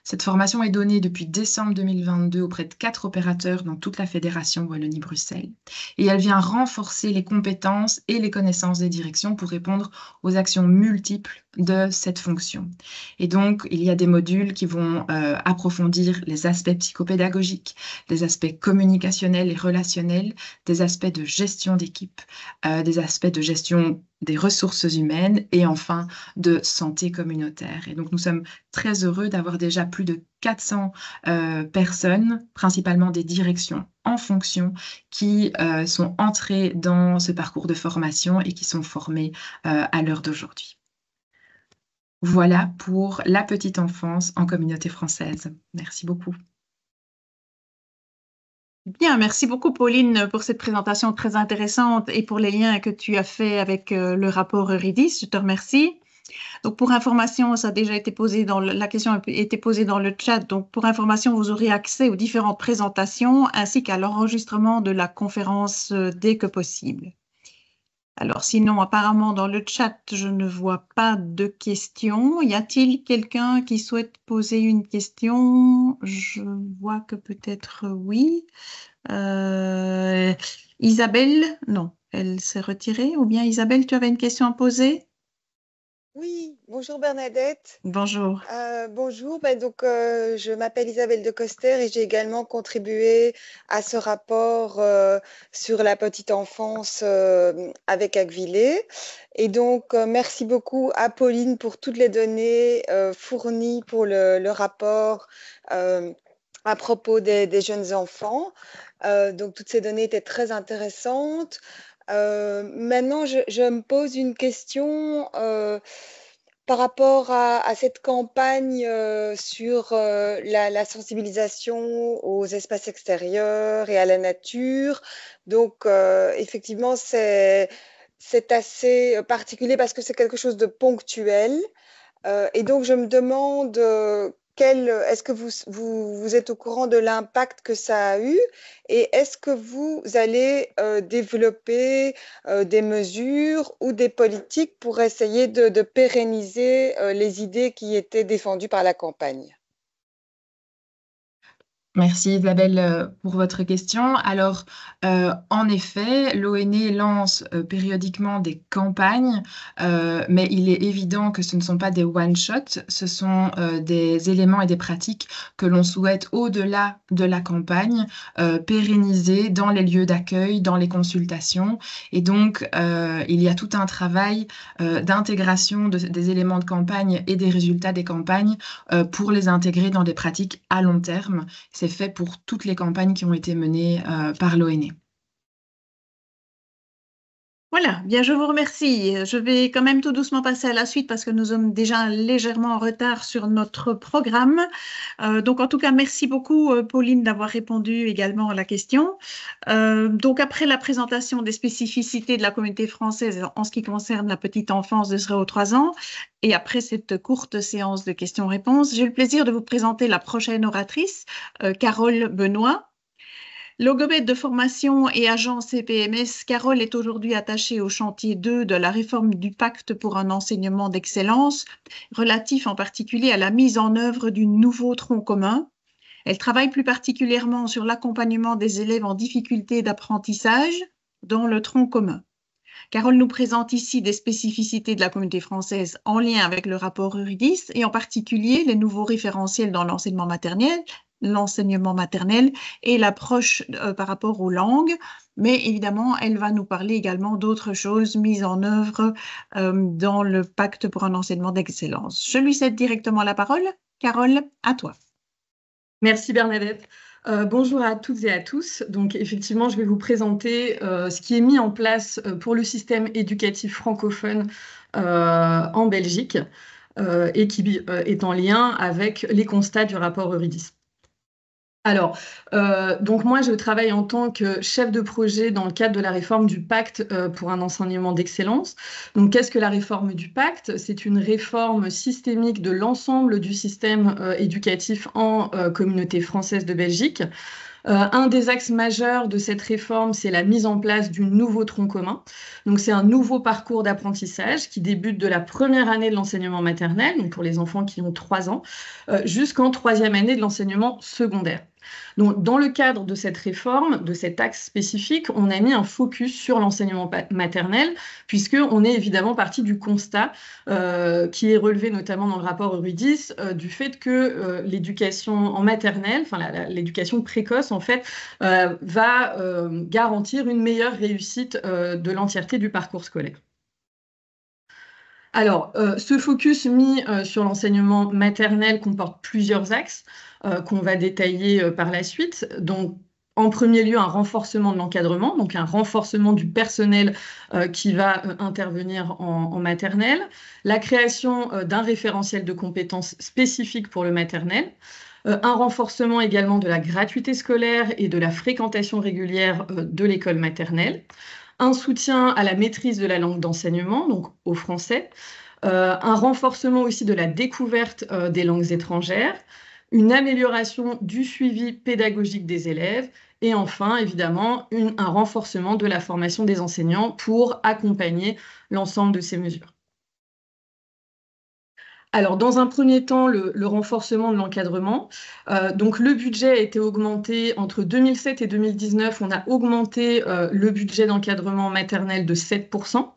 Cette formation est donnée depuis décembre 2022 auprès de 4 opérateurs dans toute la fédération Wallonie-Bruxelles. Et elle vient renforcer les compétences et les connaissances des directions pour répondre aux actions multiples de cette fonction. Et donc, il y a des modules qui vont approfondir les aspects psychopédagogiques, les aspects communicationnels et relationnels, des aspects de gestion d'équipe, des aspects de gestion des ressources humaines et enfin de santé communautaire. Et donc, nous sommes très heureux d'avoir déjà plus de 400 personnes, principalement des directions en fonction, qui sont entrées dans ce parcours de formation et qui sont formées à l'heure d'aujourd'hui. Voilà pour la petite enfance en communauté française. Merci beaucoup. Bien, merci beaucoup Pauline pour cette présentation très intéressante et pour les liens que tu as faits avec le rapport Eurydice. Je te remercie. Donc pour information, ça a déjà été posé la question a été posée dans le chat. Donc pour information, vous aurez accès aux différentes présentations ainsi qu'à l'enregistrement de la conférence dès que possible. Alors sinon, apparemment dans le chat, je ne vois pas de questions. Y a-t-il quelqu'un qui souhaite poser une question? Je vois que peut-être oui. Isabelle, non, elle s'est retirée. Ou bien Isabelle, tu avais une question à poser? Oui, bonjour Bernadette. Bonjour. Bonjour, je m'appelle Isabelle de Coster et j'ai également contribué à ce rapport sur la petite enfance avec Agvilé. Et donc, merci beaucoup à Pauline pour toutes les données fournies pour le rapport à propos des jeunes enfants. Donc, toutes ces données étaient très intéressantes. Maintenant, je me pose une question par rapport à cette campagne sur la sensibilisation aux espaces extérieurs et à la nature. Donc, effectivement, c'est assez particulier parce que c'est quelque chose de ponctuel. Et donc, je me demande est-ce que vous êtes au courant de l'impact que ça a eu et est-ce que vous allez développer des mesures ou des politiques pour essayer de pérenniser les idées qui étaient défendues par la campagne? Merci Isabelle pour votre question. Alors, en effet, l'ONE lance périodiquement des campagnes, mais il est évident que ce ne sont pas des one-shots, ce sont des éléments et des pratiques que l'on souhaite, au-delà de la campagne, pérenniser dans les lieux d'accueil, dans les consultations. Et donc, il y a tout un travail d'intégration des éléments de campagne et des résultats des campagnes pour les intégrer dans des pratiques à long terme. C'est fait pour toutes les campagnes qui ont été menées par l'ONE. Voilà, bien, je vous remercie. Je vais quand même tout doucement passer à la suite parce que nous sommes déjà légèrement en retard sur notre programme. Donc, en tout cas, merci beaucoup, Pauline, d'avoir répondu également à la question. Donc, après la présentation des spécificités de la communauté française en ce qui concerne la petite enfance de 0 à 3 ans, et après cette courte séance de questions-réponses, j'ai le plaisir de vous présenter la prochaine oratrice, Carole Benoît. Logopède de formation et agent CPMS, Carole est aujourd'hui attachée au chantier 2 de la réforme du pacte pour un enseignement d'excellence, relatif en particulier à la mise en œuvre du nouveau tronc commun. Elle travaille plus particulièrement sur l'accompagnement des élèves en difficulté d'apprentissage dans le tronc commun. Carole nous présente ici des spécificités de la communauté française en lien avec le rapport Eurydice et en particulier les nouveaux référentiels dans l'enseignement maternel et l'approche par rapport aux langues, mais évidemment, elle va nous parler également d'autres choses mises en œuvre dans le pacte pour un enseignement d'excellence. Je lui cède directement la parole. Carole, à toi. Merci Bernadette. Bonjour à toutes et à tous. Donc effectivement, je vais vous présenter ce qui est mis en place pour le système éducatif francophone en Belgique et qui est en lien avec les constats du rapport Eurydice. Alors, donc moi, je travaille en tant que chef de projet dans le cadre de la réforme du pacte pour un enseignement d'excellence. Donc, qu'est-ce que la réforme du pacte? C'est une réforme systémique de l'ensemble du système éducatif en communauté française de Belgique. Un des axes majeurs de cette réforme, c'est la mise en place du nouveau tronc commun. Donc, c'est un nouveau parcours d'apprentissage qui débute de la première année de l'enseignement maternel, donc pour les enfants qui ont 3 ans, jusqu'en 3e année de l'enseignement secondaire. Donc, dans le cadre de cette réforme, de cet axe spécifique, on a mis un focus sur l'enseignement maternel, puisqu'on est évidemment parti du constat qui est relevé notamment dans le rapport Eurydice, du fait que l'éducation en maternelle, enfin l'éducation précoce en fait, va garantir une meilleure réussite de l'entièreté du parcours scolaire. Alors, ce focus mis sur l'enseignement maternel comporte plusieurs axes qu'on va détailler par la suite. Donc, en premier lieu, un renforcement de l'encadrement, donc un renforcement du personnel qui va intervenir en maternelle, la création d'un référentiel de compétences spécifiques pour le maternel, un renforcement également de la gratuité scolaire et de la fréquentation régulière de l'école maternelle, un soutien à la maîtrise de la langue d'enseignement, donc au français, un renforcement aussi de la découverte des langues étrangères, une amélioration du suivi pédagogique des élèves et enfin, évidemment, un renforcement de la formation des enseignants pour accompagner l'ensemble de ces mesures. Alors, dans un premier temps, le renforcement de l'encadrement. Donc, le budget a été augmenté entre 2007 et 2019. On a augmenté le budget d'encadrement maternel de 7%.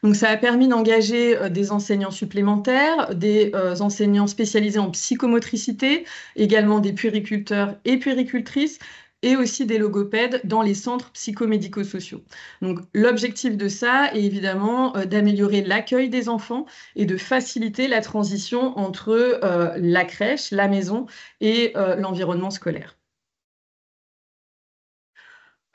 Donc, ça a permis d'engager des enseignants supplémentaires, des enseignants spécialisés en psychomotricité, également des puériculteurs et puéricultrices, et aussi des logopèdes dans les centres psychomédico-sociaux. Donc, l'objectif de ça est évidemment d'améliorer l'accueil des enfants et de faciliter la transition entre la crèche, la maison et l'environnement scolaire.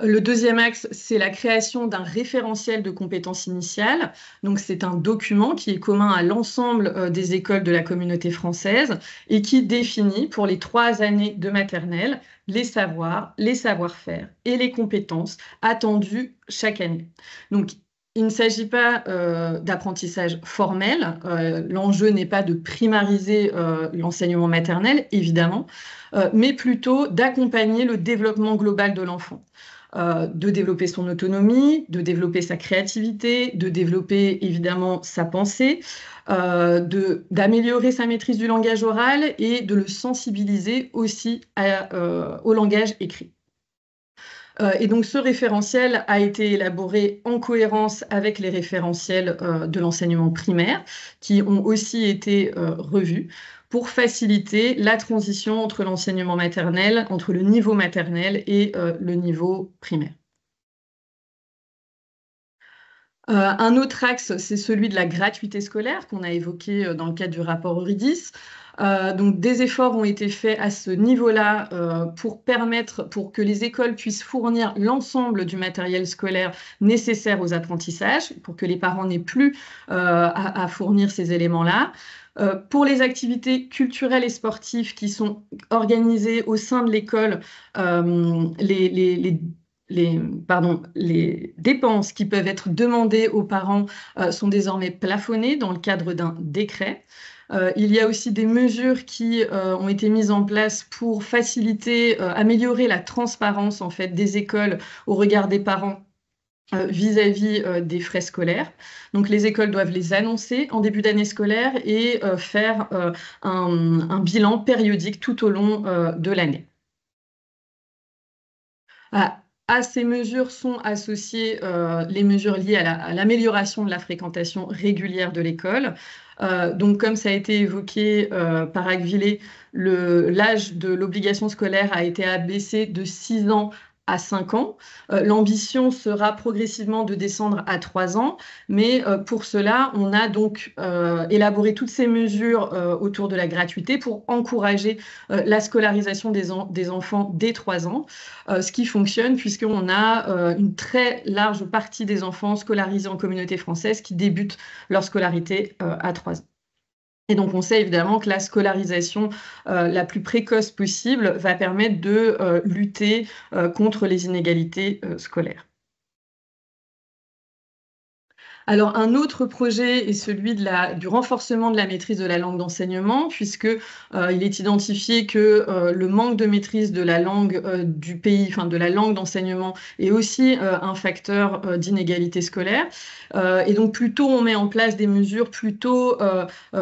Le deuxième axe, c'est la création d'un référentiel de compétences initiales. Donc, c'est un document qui est commun à l'ensemble des écoles de la communauté française et qui définit pour les 3 années de maternelle les savoirs, les savoir-faire et les compétences attendues chaque année. Donc, il ne s'agit pas d'apprentissage formel. L'enjeu n'est pas de primariser l'enseignement maternel, évidemment, mais plutôt d'accompagner le développement global de l'enfant. De développer son autonomie, de développer sa créativité, de développer évidemment sa pensée, d'améliorer sa maîtrise du langage oral et de le sensibiliser aussi au langage écrit. Et donc ce référentiel a été élaboré en cohérence avec les référentiels de l'enseignement primaire qui ont aussi été revus pour faciliter la transition entre l'enseignement maternel, entre le niveau maternel et le niveau primaire. Un autre axe, c'est celui de la gratuité scolaire qu'on a évoqué dans le cadre du rapport Eurydice. Donc des efforts ont été faits à ce niveau-là pour que les écoles puissent fournir l'ensemble du matériel scolaire nécessaire aux apprentissages, pour que les parents n'aient plus à fournir ces éléments-là. Pour les activités culturelles et sportives qui sont organisées au sein de l'école, les dépenses qui peuvent être demandées aux parents sont désormais plafonnées dans le cadre d'un décret. Il y a aussi des mesures qui ont été mises en place pour faciliter, améliorer la transparence en fait, des écoles au regard des parents vis-à-vis des frais scolaires. Donc les écoles doivent les annoncer en début d'année scolaire et faire un bilan périodique tout au long de l'année. À ces mesures sont associées les mesures liées à l'amélioration de la fréquentation régulière de l'école. Donc, comme ça a été évoqué par Agvilé, l'âge de l'obligation scolaire a été abaissé de 6 ans à 5 ans. L'ambition sera progressivement de descendre à 3 ans, mais pour cela, on a donc élaboré toutes ces mesures autour de la gratuité pour encourager la scolarisation des enfants dès 3 ans, ce qui fonctionne puisqu'on a une très large partie des enfants scolarisés en communauté française qui débutent leur scolarité à 3 ans. Et donc, on sait évidemment que la scolarisation la plus précoce possible va permettre de lutter contre les inégalités scolaires. Alors, un autre projet est celui du renforcement de la maîtrise de la langue d'enseignement, puisque il est identifié que le manque de maîtrise de la langue du pays, enfin de la langue d'enseignement, est aussi un facteur d'inégalité scolaire. Et donc, plus tôt on met en place des mesures, plus tôt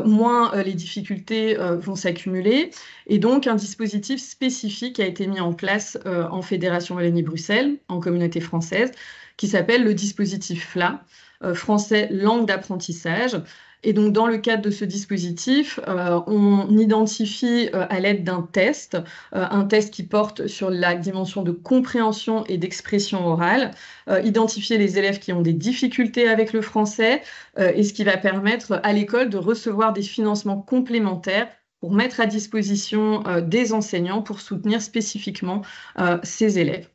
moins les difficultés vont s'accumuler. Et donc, un dispositif spécifique a été mis en place en Fédération Wallonie-Bruxelles, en communauté française, qui s'appelle le dispositif FLA. Français langue d'apprentissage. Et donc, dans le cadre de ce dispositif, on identifie à l'aide d'un test, un test qui porte sur la dimension de compréhension et d'expression orale, identifier les élèves qui ont des difficultés avec le français, et ce qui va permettre à l'école de recevoir des financements complémentaires pour mettre à disposition des enseignants pour soutenir spécifiquement ces élèves.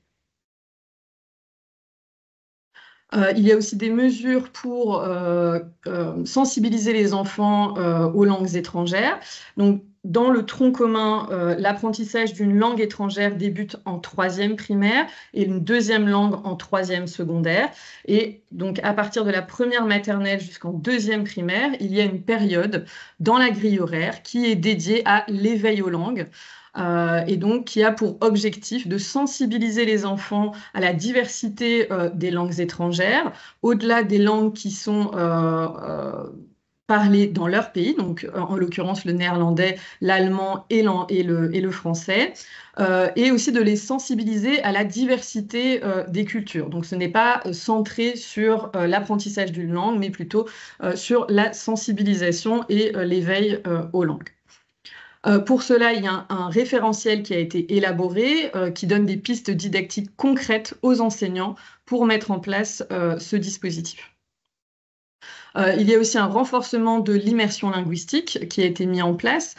Il y a aussi des mesures pour sensibiliser les enfants aux langues étrangères. Donc, dans le tronc commun, l'apprentissage d'une langue étrangère débute en 3e primaire et une deuxième langue en 3e secondaire. Et donc, à partir de la première maternelle jusqu'en 2e primaire, il y a une période dans la grille horaire qui est dédiée à l'éveil aux langues. Et donc qui a pour objectif de sensibiliser les enfants à la diversité des langues étrangères, au-delà des langues qui sont parlées dans leur pays, donc en l'occurrence le néerlandais, l'allemand et le français, et aussi de les sensibiliser à la diversité des cultures. Donc ce n'est pas centré sur l'apprentissage d'une langue, mais plutôt sur la sensibilisation et l'éveil aux langues. Pour cela, il y a un référentiel qui a été élaboré, qui donne des pistes didactiques concrètes aux enseignants pour mettre en place ce dispositif. Il y a aussi un renforcement de l'immersion linguistique qui a été mis en place,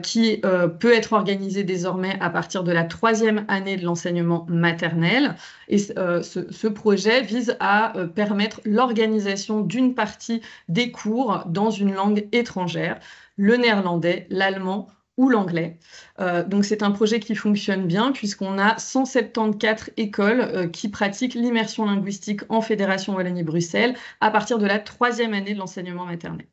qui peut être organisé désormais à partir de la 3e année de l'enseignement maternel. Et ce projet vise à permettre l'organisation d'une partie des cours dans une langue étrangère, le néerlandais, l'allemand ou l'anglais. Donc c'est un projet qui fonctionne bien puisqu'on a 174 écoles qui pratiquent l'immersion linguistique en Fédération Wallonie-Bruxelles à partir de la 3e année de l'enseignement maternel.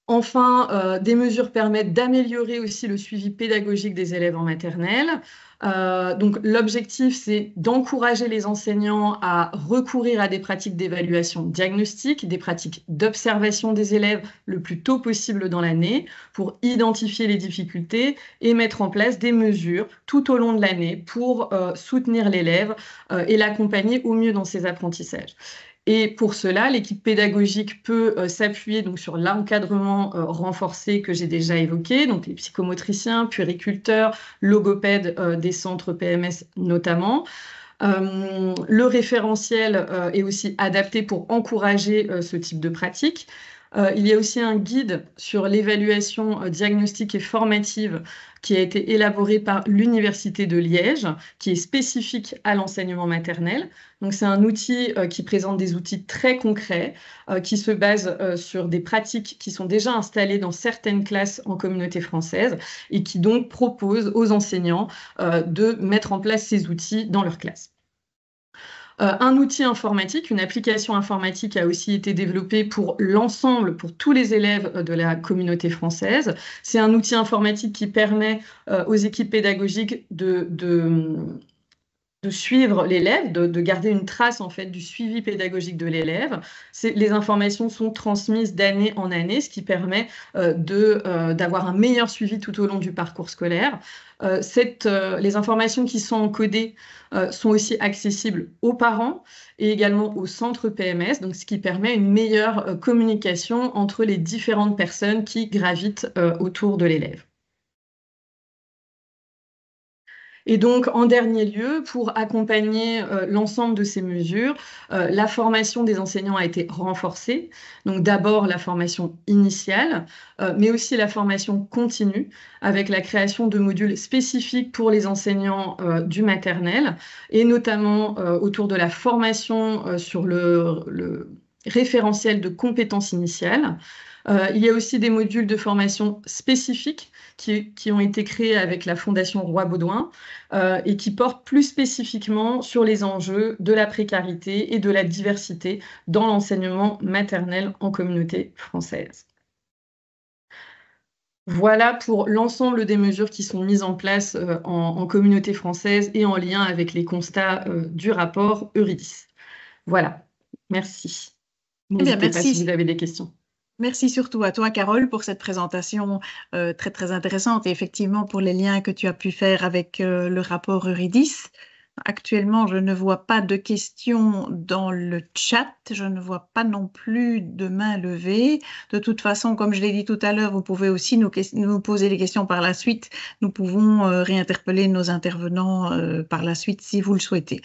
Enfin, des mesures permettent d'améliorer aussi le suivi pédagogique des élèves en maternelle. Donc l'objectif, c'est d'encourager les enseignants à recourir à des pratiques d'évaluation diagnostique, des pratiques d'observation des élèves le plus tôt possible dans l'année pour identifier les difficultés et mettre en place des mesures tout au long de l'année pour soutenir l'élève et l'accompagner au mieux dans ses apprentissages. Et pour cela, l'équipe pédagogique peut s'appuyer donc sur l'encadrement renforcé que j'ai déjà évoqué, donc les psychomotriciens, puériculteurs, logopèdes des centres PMS notamment. Le référentiel est aussi adapté pour encourager ce type de pratique. Il y a aussi un guide sur l'évaluation diagnostique et formative qui a été élaboré par l'Université de Liège, qui est spécifique à l'enseignement maternel. Donc, c'est un outil qui présente des outils très concrets, qui se basent sur des pratiques qui sont déjà installées dans certaines classes en communauté française et qui donc proposent aux enseignants de mettre en place ces outils dans leur classe. Un outil informatique, une application informatique a aussi été développée pour l'ensemble, pour tous les élèves de la communauté française. C'est un outil informatique qui permet aux équipes pédagogiques de suivre l'élève, de garder une trace en fait du suivi pédagogique de l'élève. Les informations sont transmises d'année en année, ce qui permet d'avoir un meilleur suivi tout au long du parcours scolaire. Les informations qui sont encodées sont aussi accessibles aux parents et également au centre PMS, donc ce qui permet une meilleure communication entre les différentes personnes qui gravitent autour de l'élève. Et donc, en dernier lieu, pour accompagner l'ensemble de ces mesures, la formation des enseignants a été renforcée. Donc, d'abord, la formation initiale, mais aussi la formation continue, avec la création de modules spécifiques pour les enseignants du maternel, et notamment autour de la formation sur référentiel de compétences initiales. Il y a aussi des modules de formation spécifiques qui ont été créés avec la Fondation Roi-Baudouin et qui portent plus spécifiquement sur les enjeux de la précarité et de la diversité dans l'enseignement maternel en communauté française. Voilà pour l'ensemble des mesures qui sont mises en place en communauté française et en lien avec les constats du rapport Eurydice. Voilà, merci. N'hésitez pas si vous avez des questions. Merci surtout à toi, Carole, pour cette présentation très, très intéressante et effectivement pour les liens que tu as pu faire avec le rapport Eurydice. Actuellement, je ne vois pas de questions dans le chat. Je ne vois pas non plus de main levée. De toute façon, comme je l'ai dit tout à l'heure, vous pouvez aussi nous poser des questions par la suite. Nous pouvons réinterpeller nos intervenants par la suite si vous le souhaitez.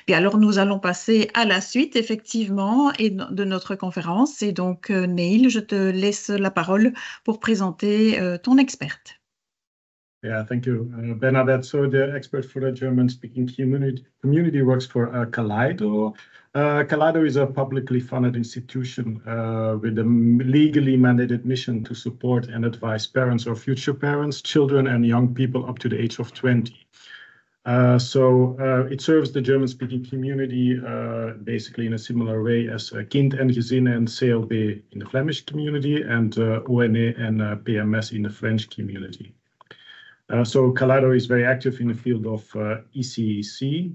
Et alors, nous allons passer à la suite, effectivement, de notre conférence. Et donc, Neil, je te laisse la parole pour présenter ton experte. Yeah, thank you, Bernadette. So the expert for the German-speaking community works for Kaleido. Kaleido is a publicly funded institution with a legally mandated mission to support and advise parents or future parents, children and young people up to the age of 20. It serves the German-speaking community basically in a similar way as Kind en Gezin and CLB in the Flemish community and ONE and PMS in the French community. So Kaleido is very active in the field of ECEC.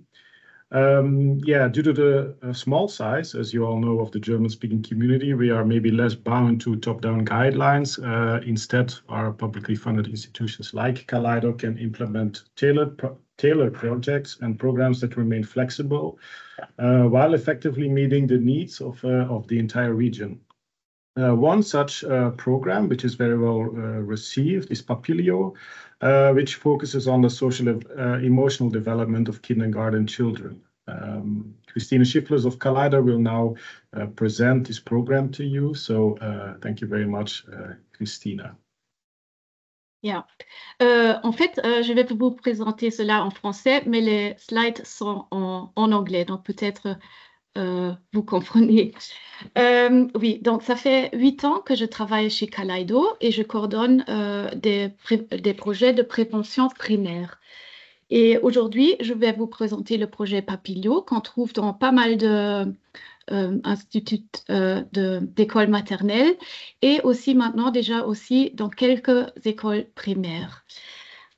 Due to the small size, as you all know, of the German-speaking community, we are maybe less bound to top-down guidelines. Instead, our publicly funded institutions like Kaleido can implement tailored projects and programs that remain flexible while effectively meeting the needs of the entire region. One such program, which is very well received, is Papilio, which focuses on the social emotional development of kindergarten children. Christina Schifflers of Kaleido will now present this program to you. So thank you very much, Christina. Yeah. En fait, je vais vous présenter cela en français, mais les slides sont en anglais, donc peut-être vous comprenez. Oui, donc ça fait 8 ans que je travaille chez Kaleido et je coordonne des projets de prévention primaire. Et aujourd'hui, je vais vous présenter le projet Papilio qu'on trouve dans pas mal d'instituts d'écoles maternelles et aussi maintenant déjà aussi dans quelques écoles primaires.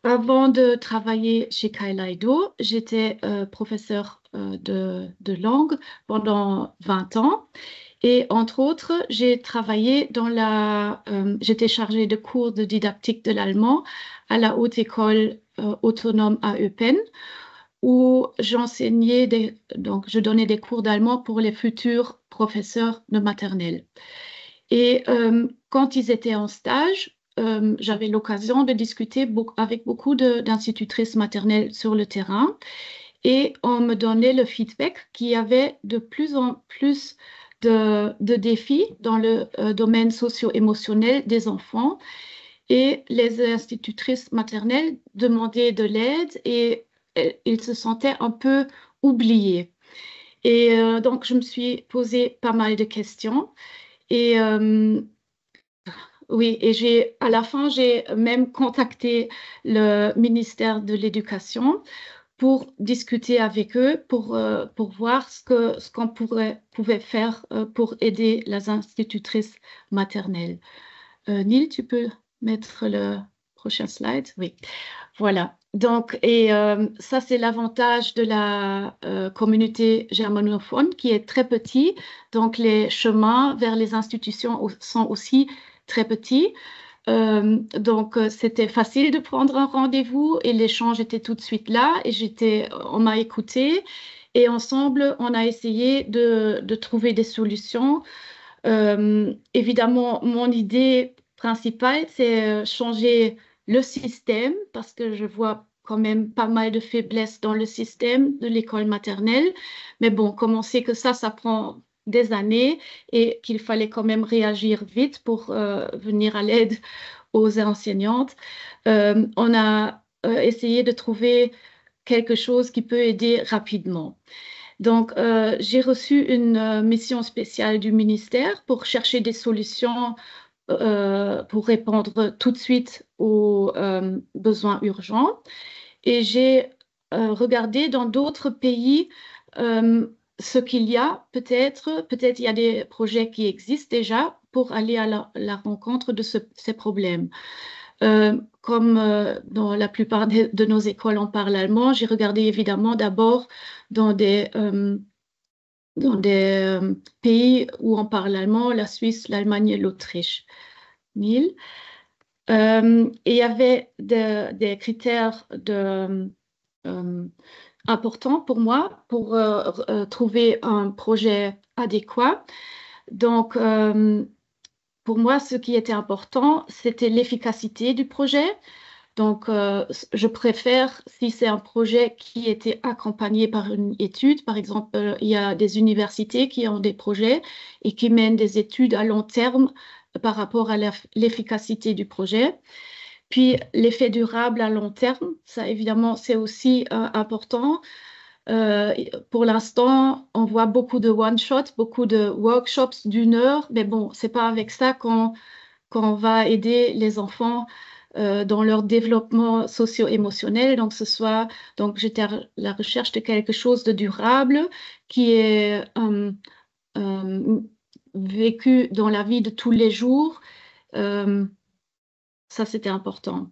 Avant de travailler chez Kaleido, j'étais professeure de langue pendant 20 ans. Et entre autres, j'ai travaillé j'étais chargée de cours de didactique de l'allemand à la Haute École Autonome à Eupen, où je donnais des cours d'allemand pour les futurs professeurs de maternelle. Et quand ils étaient en stage, j'avais l'occasion de discuter avec beaucoup d'institutrices maternelles sur le terrain et on me donnait le feedback qu'il y avait de plus en plus de défis dans le domaine socio-émotionnel des enfants et les institutrices maternelles demandaient de l'aide et ils se sentaient un peu oubliés. Et donc, je me suis posé pas mal de questions et oui, et à la fin, j'ai même contacté le ministère de l'Éducation pour discuter avec eux, pour voir ce qu'on pouvait faire pour aider les institutrices maternelles. Neil, tu peux mettre le prochain slide? Oui, voilà. Donc, et ça, c'est l'avantage de la communauté germanophone qui est très petit. Donc, les chemins vers les institutions sont aussi très petits. Donc, c'était facile de prendre un rendez-vous et l'échange était tout de suite là et on m'a écouté et ensemble, on a essayé de trouver des solutions. Évidemment, mon idée principale, c'est changer le système parce que je vois quand même pas mal de faiblesses dans le système de l'école maternelle. Mais bon, comme on sait que ça prend des années et qu'il fallait quand même réagir vite pour venir à l'aide aux enseignantes. On a essayé de trouver quelque chose qui peut aider rapidement. Donc, j'ai reçu une mission spéciale du ministère pour chercher des solutions pour répondre tout de suite aux besoins urgents. Et j'ai regardé dans d'autres pays ce qu'il y a, peut-être il y a des projets qui existent déjà pour aller à la rencontre de ces problèmes. Comme dans la plupart de nos écoles on parle allemand, j'ai regardé évidemment d'abord dans des pays où on parle allemand, la Suisse, l'Allemagne et l'Autriche. Et il y avait des critères importants pour moi pour trouver un projet adéquat. Donc, pour moi, ce qui était important, c'était l'efficacité du projet. Donc, je préfère si c'est un projet qui était accompagné par une étude. Par exemple, il y a des universités qui ont des projets et qui mènent des études à long terme par rapport à l'efficacité du projet. Puis, l'effet durable à long terme, ça évidemment, c'est aussi important. Pour l'instant, on voit beaucoup de one-shots, beaucoup de workshops d'1 heure, mais bon, c'est pas avec ça qu'on va aider les enfants dans leur développement socio-émotionnel. Donc, j'étais à la recherche de quelque chose de durable qui est vécu dans la vie de tous les jours. Ça, c'était important.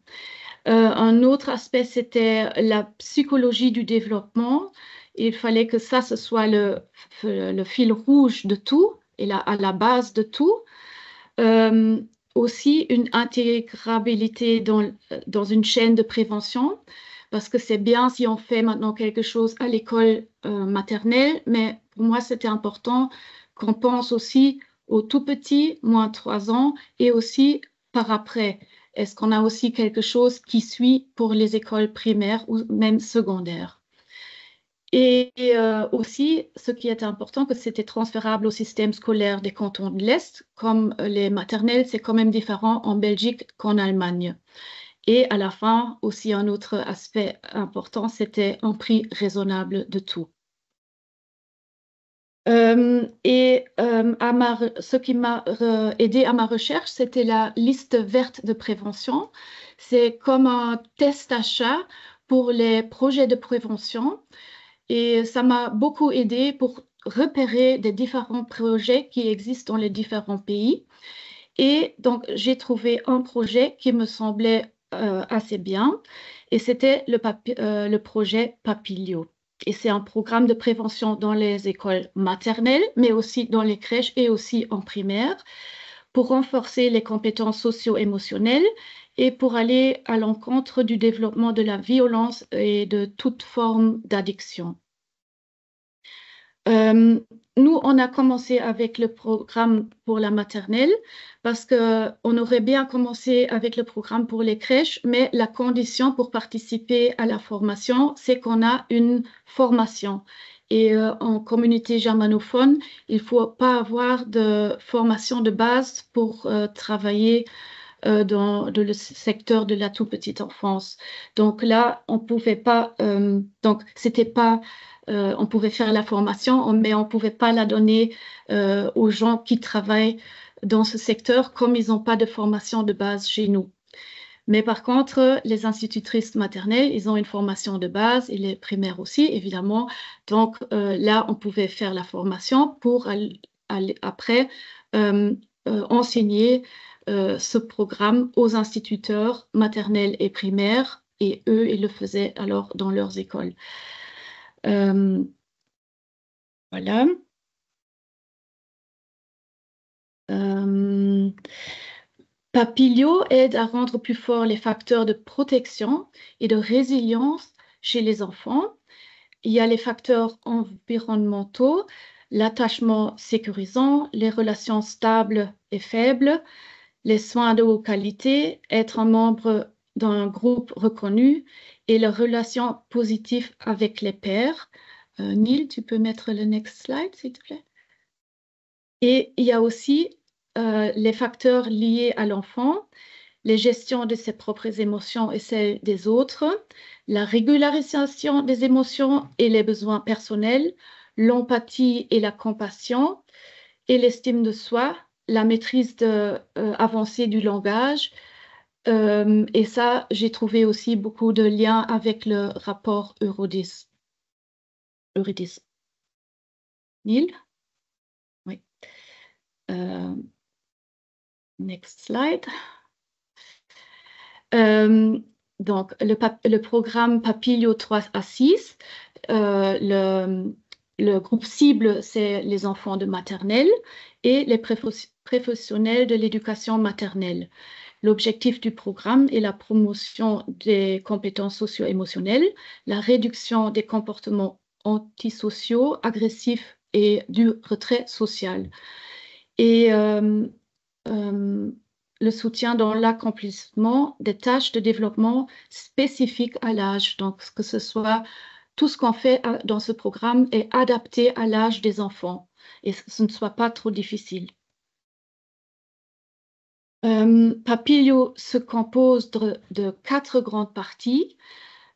Un autre aspect, c'était la psychologie du développement. Il fallait que ça, ce soit le fil rouge de tout et à la base de tout. Aussi, une intégrabilité dans une chaîne de prévention, parce que c'est bien si on fait maintenant quelque chose à l'école maternelle, mais pour moi, c'était important qu'on pense aussi aux tout petits, moins 3 ans, et aussi par après. Est-ce qu'on a aussi quelque chose qui suit pour les écoles primaires ou même secondaires? Et aussi, ce qui est important, que c'était transférable au système scolaire des cantons de l'Est, comme les maternelles, c'est quand même différent en Belgique qu'en Allemagne. Et à la fin, aussi un autre aspect important, c'était un prix raisonnable de tout. Ce qui m'a aidé à ma recherche, c'était la liste verte de prévention. C'est comme un test achat pour les projets de prévention. Et ça m'a beaucoup aidé pour repérer des différents projets qui existent dans les différents pays. Et donc, j'ai trouvé un projet qui me semblait assez bien. Et c'était le projet Papilio. Et c'est un programme de prévention dans les écoles maternelles, mais aussi dans les crèches et aussi en primaire, pour renforcer les compétences socio-émotionnelles et pour aller à l'encontre du développement de la violence et de toute forme d'addiction. Nous, on a commencé avec le programme pour la maternelle parce qu'on aurait bien commencé avec le programme pour les crèches, mais la condition pour participer à la formation, c'est qu'on a une formation. Et en communauté germanophone, il ne faut pas avoir de formation de base pour travailler dans le secteur de la toute petite enfance. Donc là, on ne pouvait pas, donc c'était pas on pouvait faire la formation, mais on ne pouvait pas la donner aux gens qui travaillent dans ce secteur comme ils n'ont pas de formation de base chez nous. Mais par contre, les institutrices maternelles, ils ont une formation de base et les primaires aussi, évidemment. Donc là, on pouvait faire la formation pour après enseigner ce programme aux instituteurs maternels et primaires et eux, ils le faisaient alors dans leurs écoles. Voilà. Papilio aide à rendre plus forts les facteurs de protection et de résilience chez les enfants. Il y a les facteurs environnementaux, l'attachement sécurisant, les relations stables et faibles, les soins de haute qualité, être un membre d'un groupe reconnu et les relations positives avec les pairs. Neil, tu peux mettre le next slide, s'il te plaît. Et il y a aussi les facteurs liés à l'enfant, les gestions de ses propres émotions et celles des autres, la régularisation des émotions et les besoins personnels, l'empathie et la compassion, et l'estime de soi, la maîtrise avancée du langage. Et ça, j'ai trouvé aussi beaucoup de liens avec le rapport Eurydice. Neil? Oui. Next slide. Donc, le programme Papilio 3 à 6, le groupe cible, c'est les enfants de maternelle et les professionnels de l'éducation maternelle. L'objectif du programme est la promotion des compétences socio-émotionnelles, la réduction des comportements antisociaux, agressifs et du retrait social. Et le soutien dans l'accomplissement des tâches de développement spécifiques à l'âge. Donc, que ce soit tout ce qu'on fait dans ce programme est adapté à l'âge des enfants et ce ne soit pas trop difficile. Papilio se compose de 4 grandes parties.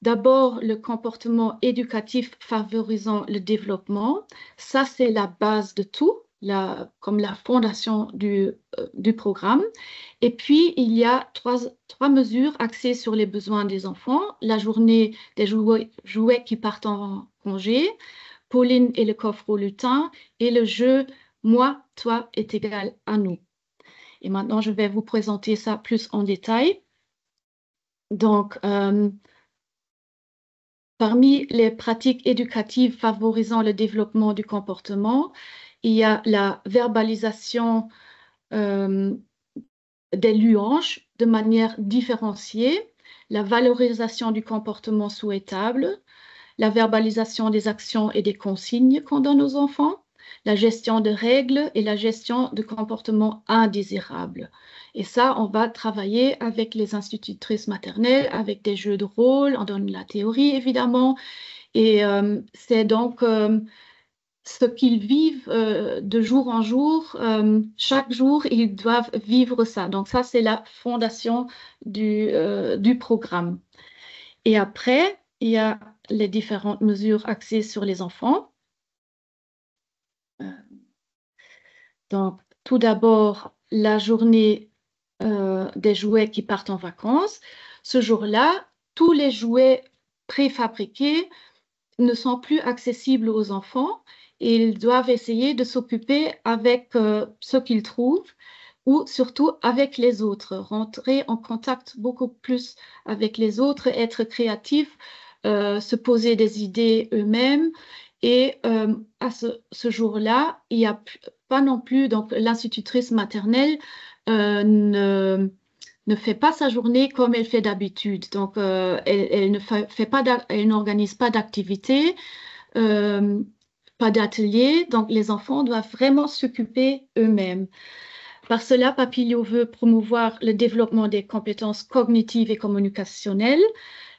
D'abord, le comportement éducatif favorisant le développement. Ça, c'est la base de tout, comme la fondation du programme. Et puis, il y a trois mesures axées sur les besoins des enfants. La journée des jouets qui partent en congé, Pauline et le coffre au lutin, et le jeu « Moi, toi est égal à nous ». Et maintenant, je vais vous présenter ça plus en détail. Donc, parmi les pratiques éducatives favorisant le développement du comportement, il y a la verbalisation des louanges de manière différenciée, la valorisation du comportement souhaitable, la verbalisation des actions et des consignes qu'on donne aux enfants, la gestion de règles et la gestion de comportements indésirables. Et ça, on va travailler avec les institutrices maternelles, avec des jeux de rôle, on donne la théorie évidemment, et c'est donc ce qu'ils vivent de jour en jour. Chaque jour, ils doivent vivre ça. Donc ça, c'est la fondation du programme. Et après, il y a les différentes mesures axées sur les enfants. Donc, tout d'abord, la journée des jouets qui partent en vacances. Ce jour-là, tous les jouets préfabriqués ne sont plus accessibles aux enfants et ils doivent essayer de s'occuper avec ce qu'ils trouvent ou surtout avec les autres, rentrer en contact beaucoup plus avec les autres, être créatifs, se poser des idées eux-mêmes. Et à ce jour-là, il n'y a pas non plus, donc l'institutrice maternelle ne fait pas sa journée comme elle fait d'habitude. Donc, elle n'organise pas d'activité, pas d'atelier. Donc, les enfants doivent vraiment s'occuper eux-mêmes. Par cela, Papilio veut promouvoir le développement des compétences cognitives et communicationnelles,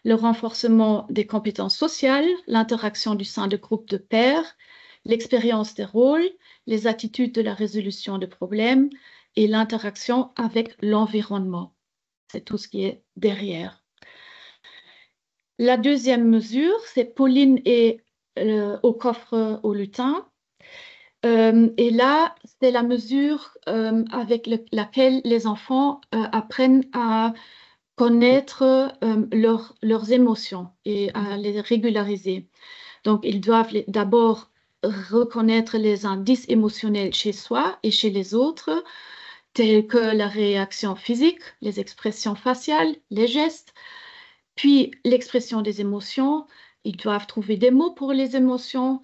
le renforcement des compétences sociales, l'interaction du sein de groupes de pairs, l'expérience des rôles, les attitudes de la résolution de problèmes et l'interaction avec l'environnement. C'est tout ce qui est derrière. La deuxième mesure, c'est Pauline et au coffre au lutin. Et là, c'est la mesure avec laquelle les enfants apprennent à connaître leurs émotions et à les régulariser. Donc, ils doivent d'abord reconnaître les indices émotionnels chez soi et chez les autres, tels que la réaction physique, les expressions faciales, les gestes, puis l'expression des émotions. Ils doivent trouver des mots pour les émotions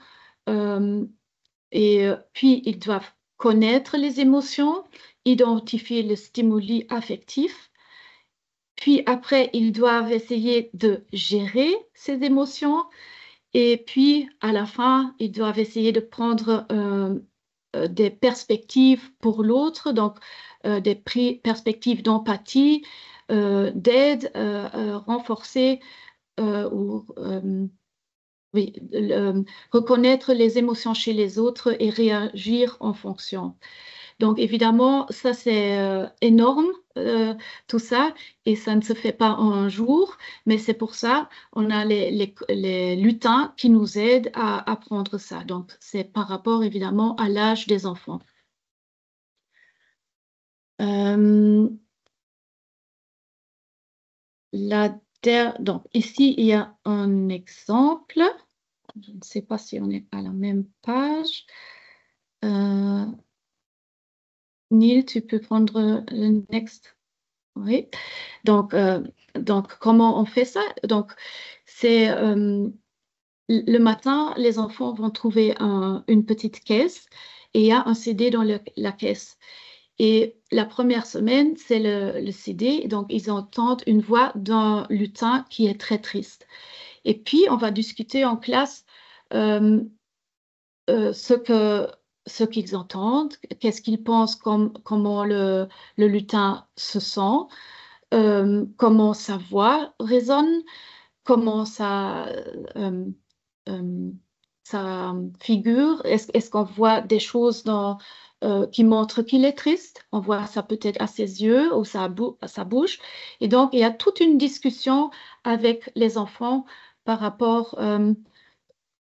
et puis ils doivent connaître les émotions, identifier les stimuli affectifs. Puis après, ils doivent essayer de gérer ces émotions. Et puis, à la fin, ils doivent essayer de prendre des perspectives pour l'autre, donc des perspectives d'empathie, d'aide, renforcer ou reconnaître les émotions chez les autres et réagir en fonction. Donc, évidemment, ça, c'est énorme, tout ça, et ça ne se fait pas en un jour, mais c'est pour ça on a les lutins qui nous aident à apprendre ça. Donc, c'est par rapport, évidemment, à l'âge des enfants. Donc, ici, il y a un exemple. Je ne sais pas si on est à la même page. Neil, tu peux prendre le next. Oui. Donc, comment on fait ça? Donc, c'est le matin, les enfants vont trouver une petite caisse et il y a un CD dans la caisse. Et la première semaine, c'est le CD. Donc, ils entendent une voix d'un lutin qui est très triste. Et puis, on va discuter en classe ce qu'ils entendent, qu'est-ce qu'ils pensent, comment le lutin se sent, comment sa voix résonne, comment sa figure, est-ce qu'on voit des choses qui montrent qu'il est triste, on voit ça peut-être à ses yeux ou à sa bouche. Et donc, il y a toute une discussion avec les enfants par rapport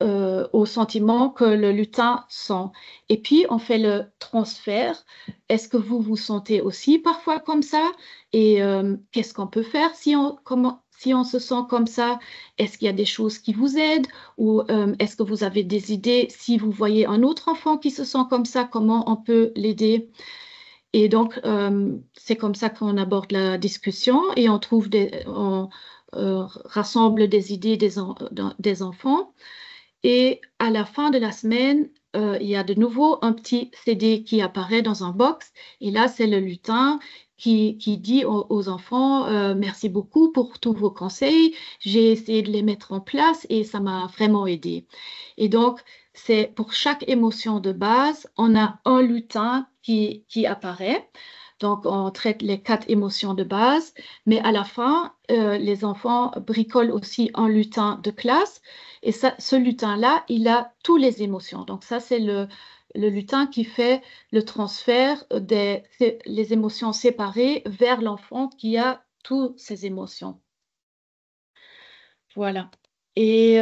au sentiment que le lutin sent. Et puis, on fait le transfert. Est-ce que vous vous sentez aussi parfois comme ça? Et qu'est-ce qu'on peut faire si on se sent comme ça? Est-ce qu'il y a des choses qui vous aident? Ou est-ce que vous avez des idées? Si vous voyez un autre enfant qui se sent comme ça, comment on peut l'aider? Et donc, c'est comme ça qu'on aborde la discussion et on trouve on rassemble des idées des enfants. Et à la fin de la semaine, il y a de nouveau un petit CD qui apparaît dans un box. Et là, c'est le lutin qui dit aux enfants, merci beaucoup pour tous vos conseils. J'ai essayé de les mettre en place et ça m'a vraiment aidé. Et donc, c'est pour chaque émotion de base, on a un lutin qui apparaît. Donc, on traite les 4 émotions de base. Mais à la fin, les enfants bricolent aussi un lutin de classe. Et ce lutin-là, il a toutes les émotions. Donc, ça, c'est le lutin qui fait le transfert les émotions séparées vers l'enfant qui a toutes ces émotions. Voilà. Et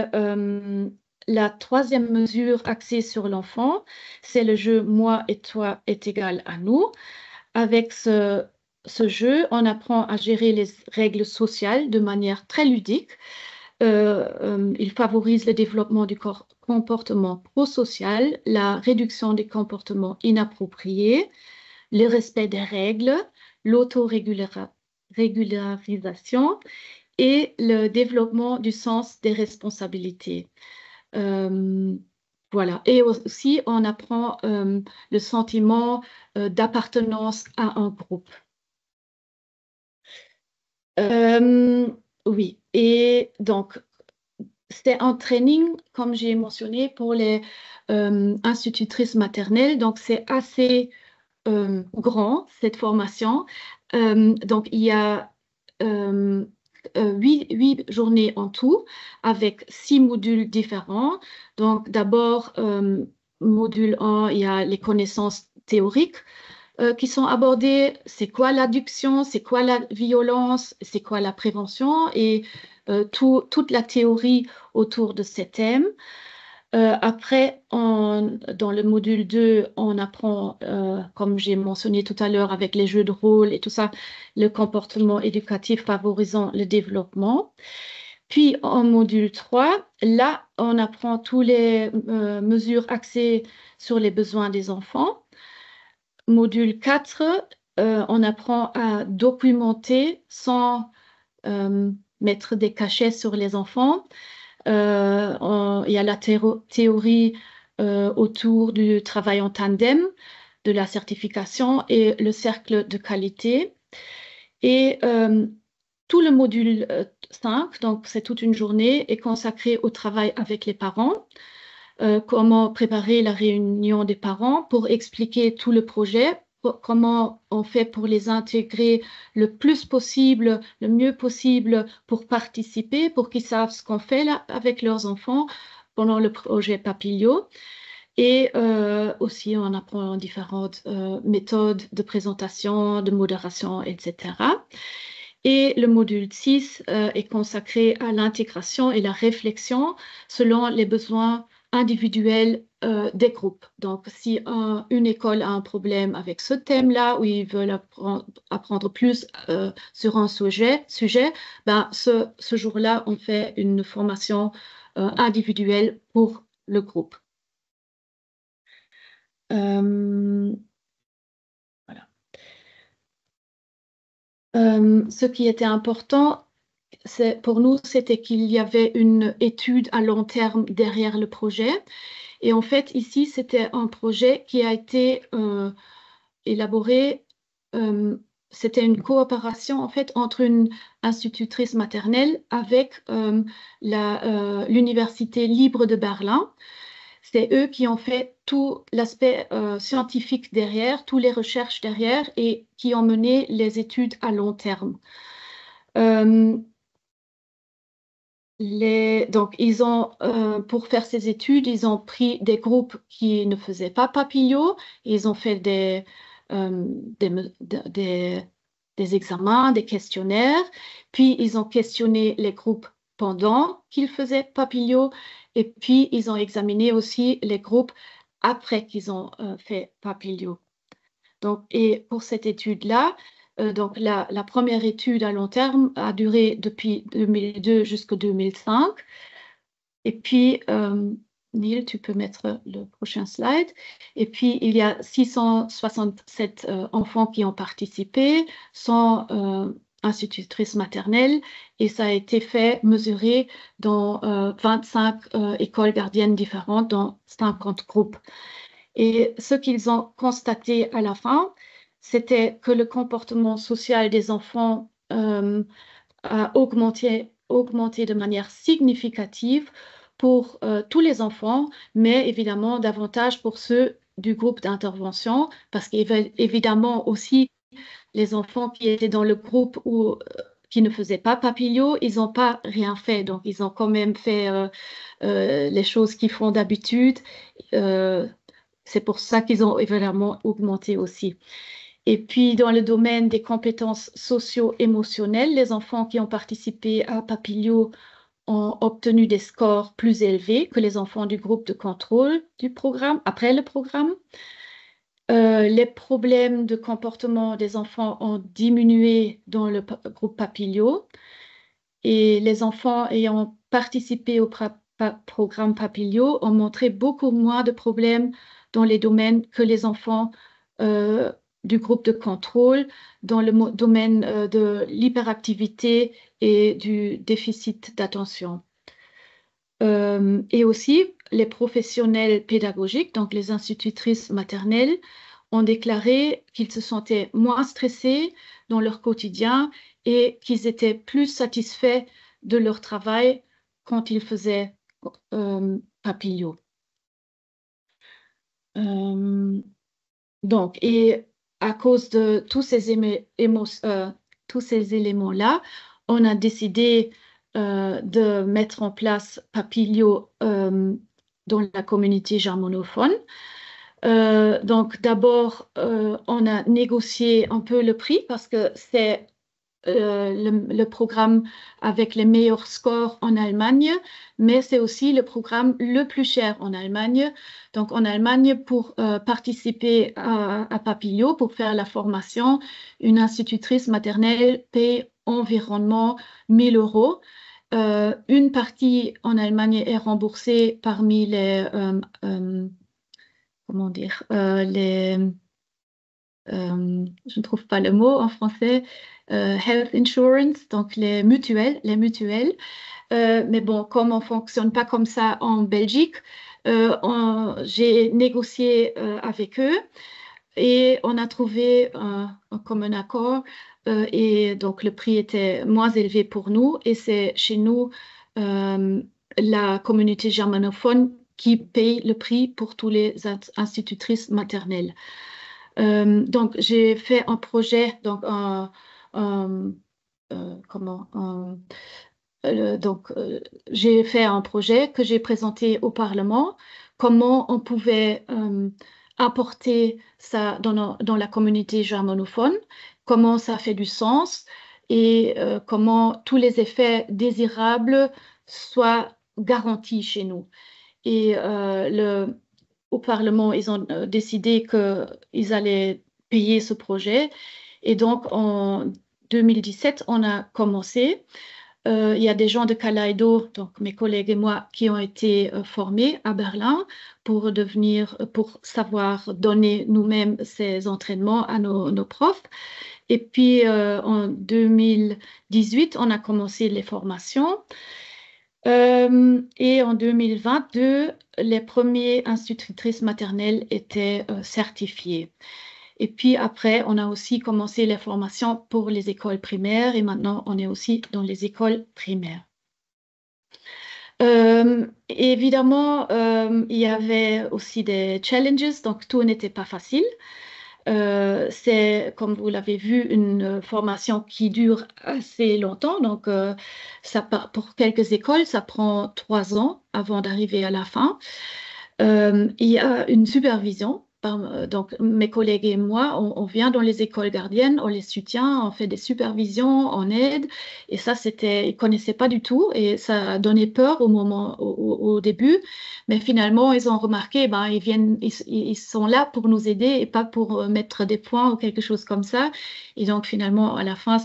la 3e mesure axée sur l'enfant, c'est le jeu « Moi et toi est égal à nous ». Avec ce jeu, on apprend à gérer les règles sociales de manière très ludique. Il favorise le développement du comportement prosocial, la réduction des comportements inappropriés, le respect des règles, l'autorégularisation et le développement du sens des responsabilités. Voilà. Et aussi, on apprend le sentiment d'appartenance à un groupe. Oui. Et donc, c'est un training, comme j'ai mentionné, pour les institutrices maternelles. Donc, c'est assez grand, cette formation. Donc, il y a 8 journées en tout, avec 6 modules différents. Donc, d'abord, module 1, il y a les connaissances théoriques qui sont abordées. C'est quoi l'addiction? C'est quoi la violence? C'est quoi la prévention? Et toute la théorie autour de ces thèmes. Après, dans le module 2, on apprend, comme j'ai mentionné tout à l'heure, avec les jeux de rôle et tout ça, le comportement éducatif favorisant le développement. Puis, en module 3, là, on apprend toutes les mesures axées sur les besoins des enfants. Module 4, on apprend à documenter sans mettre des cachets sur les enfants. Il y a la théorie autour du travail en tandem, de la certification et le cercle de qualité. Et tout le module 5, donc c'est toute une journée, est consacré au travail avec les parents. Comment préparer la réunion des parents pour expliquer tout le projet, comment on fait pour les intégrer le plus possible, le mieux possible pour participer, pour qu'ils savent ce qu'on fait là avec leurs enfants pendant le projet Papillot. Et aussi, on apprend différentes méthodes de présentation, de modération, etc. Et le module 6 est consacré à l'intégration et la réflexion selon les besoins individuels des groupes. Donc, si une école a un problème avec ce thème-là, ou ils veulent apprendre plus sur un sujet, ben, ce jour-là, on fait une formation individuelle pour le groupe. Voilà. Ce qui était important pour nous, c'était qu'il y avait une étude à long terme derrière le projet. Et en fait, ici, c'était un projet qui a été élaboré. C'était une coopération en fait entre une institutrice maternelle avec l'Université libre de Berlin. C'est eux qui ont fait tout l'aspect scientifique derrière, toutes les recherches derrière et qui ont mené les études à long terme. Donc, ils ont, pour faire ces études, ils ont pris des groupes qui ne faisaient pas papillot. Ils ont fait des examens, des questionnaires. Puis, ils ont questionné les groupes pendant qu'ils faisaient papillot. Et puis, ils ont examiné aussi les groupes après qu'ils ont fait papillot. Donc, et pour cette étude-là, donc la première étude à long terme a duré depuis 2002 jusqu'en 2005. Et puis, Neil, tu peux mettre le prochain slide. Et puis, il y a 667 enfants qui ont participé, 100 institutrices maternelles, et ça a été fait, mesuré dans 25 écoles gardiennes différentes, dans 50 groupes. Et ce qu'ils ont constaté à la fin, c'était que le comportement social des enfants a augmenté de manière significative pour tous les enfants, mais évidemment davantage pour ceux du groupe d'intervention, parce qu'évidemment aussi les enfants qui étaient dans le groupe qui ne faisaient pas papillot, ils n'ont pas rien fait. Donc, ils ont quand même fait les choses qu'ils font d'habitude. C'est pour ça qu'ils ont évidemment augmenté aussi. Et puis, dans le domaine des compétences socio-émotionnelles, les enfants qui ont participé à Papillot ont obtenu des scores plus élevés que les enfants du groupe de contrôle du programme, après le programme. Les problèmes de comportement des enfants ont diminué dans le groupe Papillot. Et les enfants ayant participé au programme Papillot ont montré beaucoup moins de problèmes dans les domaines que les enfants du groupe de contrôle, dans le domaine de l'hyperactivité et du déficit d'attention. Et aussi, les professionnels pédagogiques, donc les institutrices maternelles, ont déclaré qu'ils se sentaient moins stressés dans leur quotidien et qu'ils étaient plus satisfaits de leur travail quand ils faisaient papillot. Donc, et à cause de tous ces éléments-là, on a décidé de mettre en place papillot dans la communauté germanophone. Donc, d'abord, on a négocié un peu le prix parce que c'est le programme avec les meilleurs scores en Allemagne, mais c'est aussi le programme le plus cher en Allemagne. Donc, en Allemagne, pour participer à Papillot, pour faire la formation, une institutrice maternelle paye environ 1 000 €. Une partie en Allemagne est remboursée parmi les... comment dire, je ne trouve pas le mot en français, health insurance, donc les mutuelles. Mais bon, comme on ne fonctionne pas comme ça en Belgique, j'ai négocié avec eux et on a trouvé un commun accord et donc le prix était moins élevé pour nous et c'est chez nous la communauté germanophone qui paye le prix pour tous les institutrices maternelles. Donc, j'ai fait un projet, donc j'ai fait un projet que j'ai présenté au Parlement, comment on pouvait apporter ça dans la communauté germanophone, comment ça fait du sens et comment tous les effets désirables soient garantis chez nous. Et au Parlement, ils ont décidé qu'ils allaient payer ce projet. Et donc, en 2017, on a commencé. Il y a des gens de Kaleido, donc mes collègues et moi, qui ont été formés à Berlin pour savoir donner nous-mêmes ces entraînements à nos profs. Et puis, en 2018, on a commencé les formations. Et en 2022, les premières institutrices maternelles étaient certifiées. Et puis après, on a aussi commencé les formations pour les écoles primaires et maintenant, on est aussi dans les écoles primaires. Évidemment, il y avait aussi des challenges, donc tout n'était pas facile. C'est, comme vous l'avez vu, une formation qui dure assez longtemps. Donc, pour quelques écoles, ça prend 3 ans avant d'arriver à la fin. Il y a une supervision. Donc, mes collègues et moi, on vient dans les écoles gardiennes, on les soutient, on fait des supervisions, on aide. Et ça, ils ne connaissaient pas du tout et ça donnait peur au début. Mais finalement, ils ont remarqué, ils sont là pour nous aider et pas pour mettre des points ou quelque chose comme ça. Et donc, finalement, à la fin,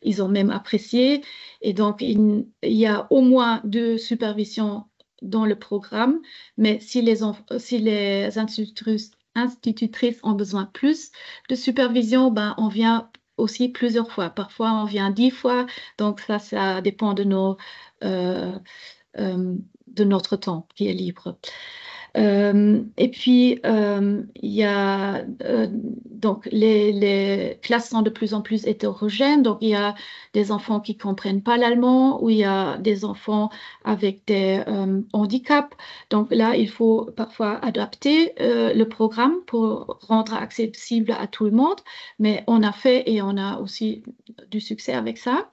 ils ont même apprécié. Et donc, il y a au moins 2 supervisions dans le programme, mais si les institutrices ont besoin plus de supervision, on vient aussi plusieurs fois. Parfois, on vient 10 fois, donc ça dépend de notre temps qui est libre. Et puis, il y a donc les classes sont de plus en plus hétérogènes. Donc, il y a des enfants qui ne comprennent pas l'allemand ou il y a des enfants avec des handicaps. Donc là, il faut parfois adapter le programme pour rendre accessible à tout le monde. Mais on a fait et on a aussi du succès avec ça.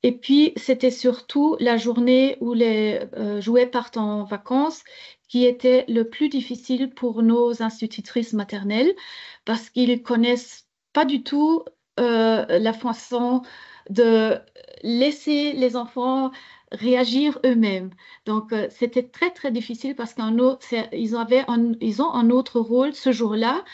Et puis, c'était surtout la journée où les jouets partent en vacances qui était le plus difficile pour nos institutrices maternelles parce qu'ils ne connaissent pas du tout la façon de laisser les enfants réagir eux-mêmes. Donc, c'était très, très difficile parce qu'ils ont un autre rôle ce jour-là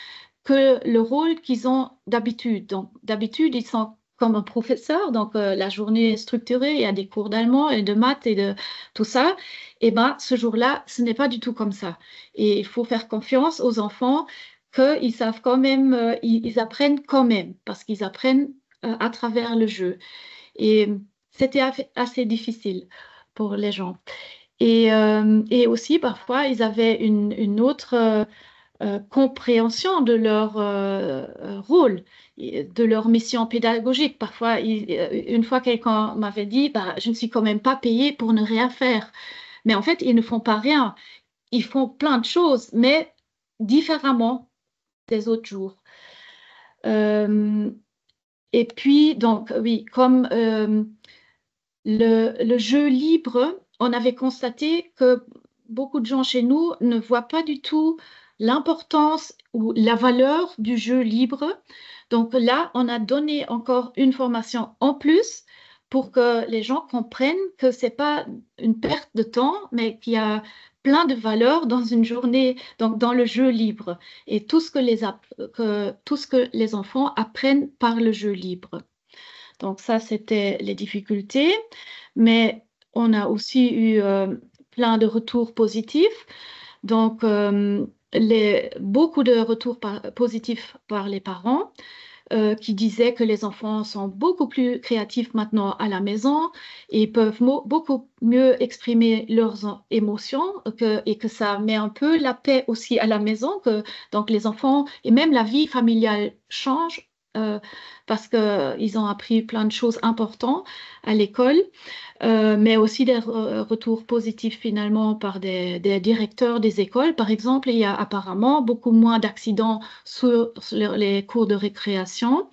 que le rôle qu'ils ont d'habitude. Donc, d'habitude, ils sont comme un professeur, donc la journée est structurée, il y a des cours d'allemand et de maths et de tout ça. Et ce jour-là, ce n'est pas du tout comme ça. Et il faut faire confiance aux enfants qu'ils savent quand même, ils apprennent quand même, parce qu'ils apprennent à travers le jeu. Et c'était assez difficile pour les gens. Et aussi, parfois, ils avaient une autre compréhension de leur rôle, de leur mission pédagogique. Parfois, une fois, quelqu'un m'avait dit, je ne suis quand même pas payée pour ne rien faire. Mais en fait, ils ne font pas rien. Ils font plein de choses, mais différemment des autres jours. Et puis, donc, oui, comme le jeu libre, on avait constaté que beaucoup de gens chez nous ne voient pas du tout l'importance ou la valeur du jeu libre. Donc là, on a donné encore une formation en plus pour que les gens comprennent que ce n'est pas une perte de temps, mais qu'il y a plein de valeurs dans une journée, donc dans le jeu libre, et tout ce que les enfants apprennent par le jeu libre. Donc ça, c'était les difficultés, mais on a aussi eu plein de retours positifs. Donc, beaucoup de retours positifs par les parents qui disaient que les enfants sont beaucoup plus créatifs maintenant à la maison et peuvent beaucoup mieux exprimer leurs émotions et que ça met un peu la paix aussi à la maison. Donc, les enfants et même la vie familiale changent parce qu'ils ont appris plein de choses importantes à l'école. Mais aussi des retours positifs finalement par des directeurs des écoles. Par exemple, il y a apparemment beaucoup moins d'accidents sur les cours de récréation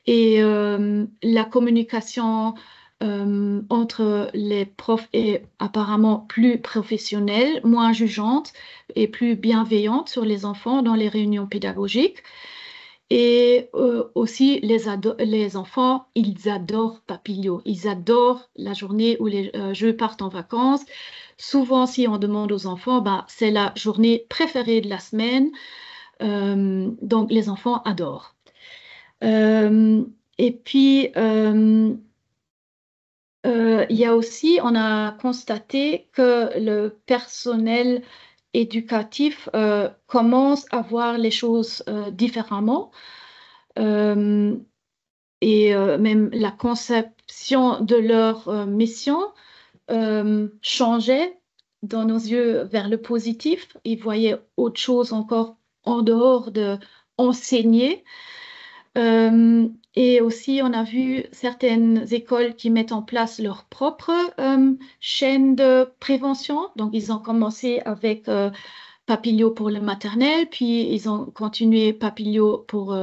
et la communication entre les profs est apparemment plus professionnelle, moins jugeante et plus bienveillante sur les enfants dans les réunions pédagogiques. Et aussi, les enfants, ils adorent Papillot. Ils adorent la journée où les jeux partent en vacances. Souvent, si on demande aux enfants, ben, c'est la journée préférée de la semaine. Donc, les enfants adorent. Et puis, il y a aussi, on a constaté que le personnel éducatif commence à voir les choses différemment. Et même la conception de leur mission changeait dans nos yeux vers le positif. Ils voyaient autre chose encore en dehors de enseigner. Et aussi, on a vu certaines écoles qui mettent en place leur propre chaîne de prévention. Donc, ils ont commencé avec Papillot pour le maternel, puis ils ont continué Papillot pour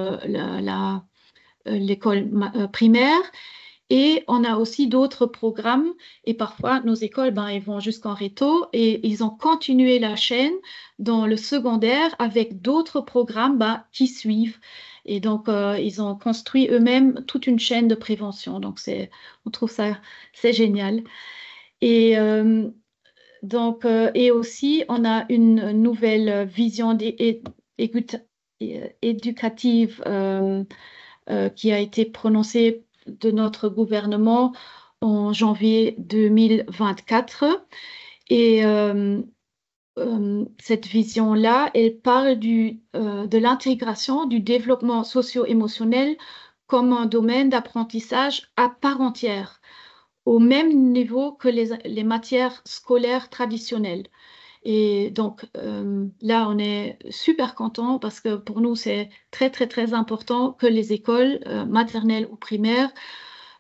l'école primaire. Et on a aussi d'autres programmes. Et parfois, nos écoles, ben, ils vont jusqu'en réto et ils ont continué la chaîne dans le secondaire avec d'autres programmes qui suivent. Et donc, ils ont construit eux-mêmes toute une chaîne de prévention. Donc, on trouve ça, c'est génial. Et donc, et aussi, on a une nouvelle vision éducative qui a été prononcée de notre gouvernement en janvier 2024. Et cette vision-là, elle parle de l'intégration du développement socio-émotionnel comme un domaine d'apprentissage à part entière, au même niveau que les matières scolaires traditionnelles. Et donc, là, on est super contents parce que pour nous, c'est très, très, très important que les écoles maternelles ou primaires,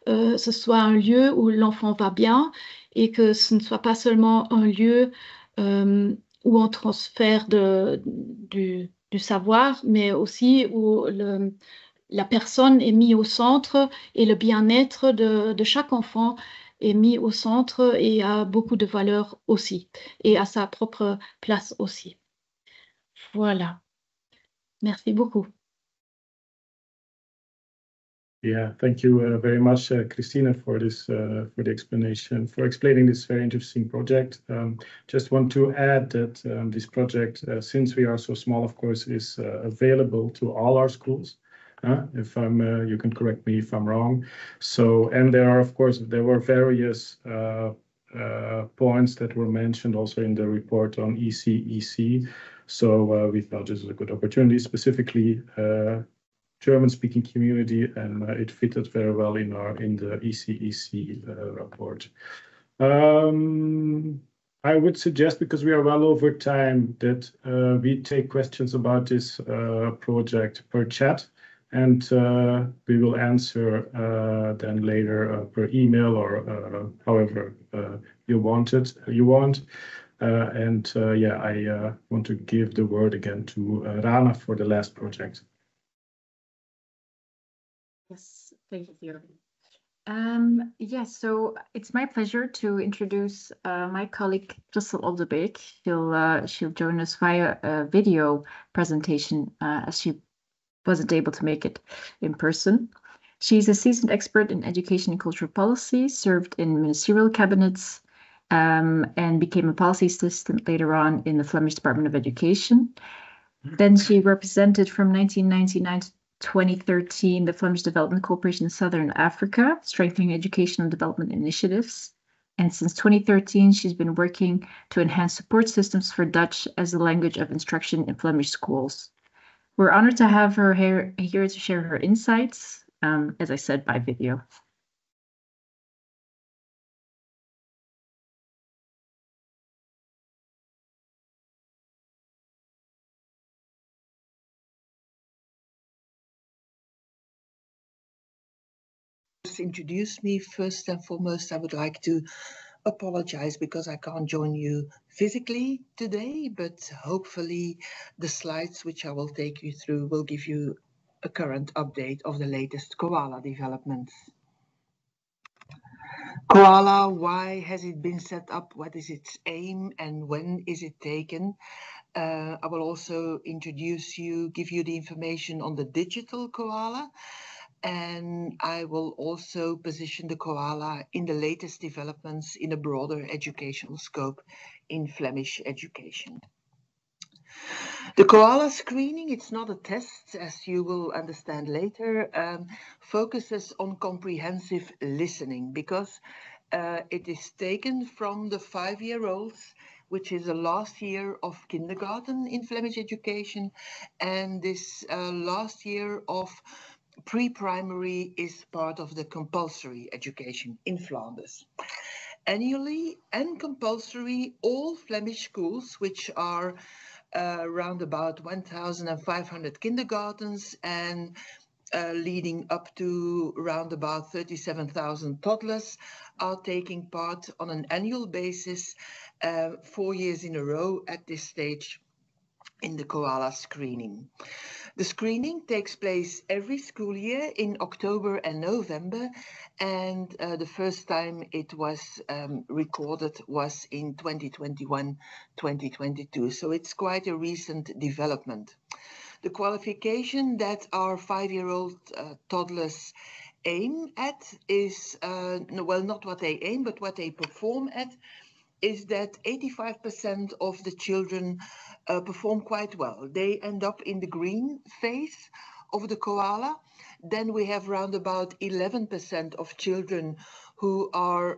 ce soit un lieu où l'enfant va bien et que ce ne soit pas seulement un lieu où on transfère du savoir, mais aussi où la personne est mise au centre et le bien-être de chaque enfant est mis au centre et a beaucoup de valeur aussi et à sa propre place aussi. Voilà. Merci beaucoup. Yeah, thank you very much, Christina, for this for the explanation, for explaining this very interesting project. Just want to add that this project, since we are so small, of course, is available to all our schools. If I'm, you can correct me if I'm wrong. So, and there are, of course, there were various points that were mentioned also in the report on ECEC. So we thought this was a good opportunity, specifically German-speaking community, and it fitted very well in the ECEC report. I would suggest, because we are well over time, that we take questions about this project per chat, and we will answer then later per email or however you want. Yeah, I want to give the word again to Rana for the last project. Yes, thank you. Yes, so it's my pleasure to introduce my colleague Crystal Oldebeek. She'll join us via a video presentation as she wasn't able to make it in person. She's a seasoned expert in education and cultural policy, served in ministerial cabinets, and became a policy assistant later on in the Flemish Department of Education. Then she represented from 1999 to 2013 the Flemish Development Corporation in Southern Africa, strengthening education and development initiatives. And since 2013, she's been working to enhance support systems for Dutch as a language of instruction in Flemish schools. We're honored to have her here to share her insights, as I said, by video. Introduce me. First and foremost, I would like to apologize because I can't join you physically today, but hopefully the slides which I will take you through will give you a current update of the latest koala developments. Koala, why has it been set up? What is its aim and when is it taken? I will also give you the information on the digital koala, and I will also position the koala in the latest developments in a broader educational scope in Flemish education. The koala screening, it's not a test, as you will understand later, focuses on comprehensive listening because it is taken from the 5-year-olds, which is the last year of kindergarten in Flemish education, and this last year of pre-primary is part of the compulsory education in Flanders. Annually and compulsory, all Flemish schools, which are around about 1,500 kindergartens and leading up to around about 37,000 toddlers, are taking part on an annual basis 4 years in a row at this stage in the koala screening. The screening takes place every school year in October and November, and the first time it was recorded was in 2021-2022, so it's quite a recent development. The qualification that our 5-year-old toddlers aim at is, well, not what they aim, but what they perform at, is that 85% of the children perform quite well. They end up in the green phase of the koala. Then we have around about 11% of children who are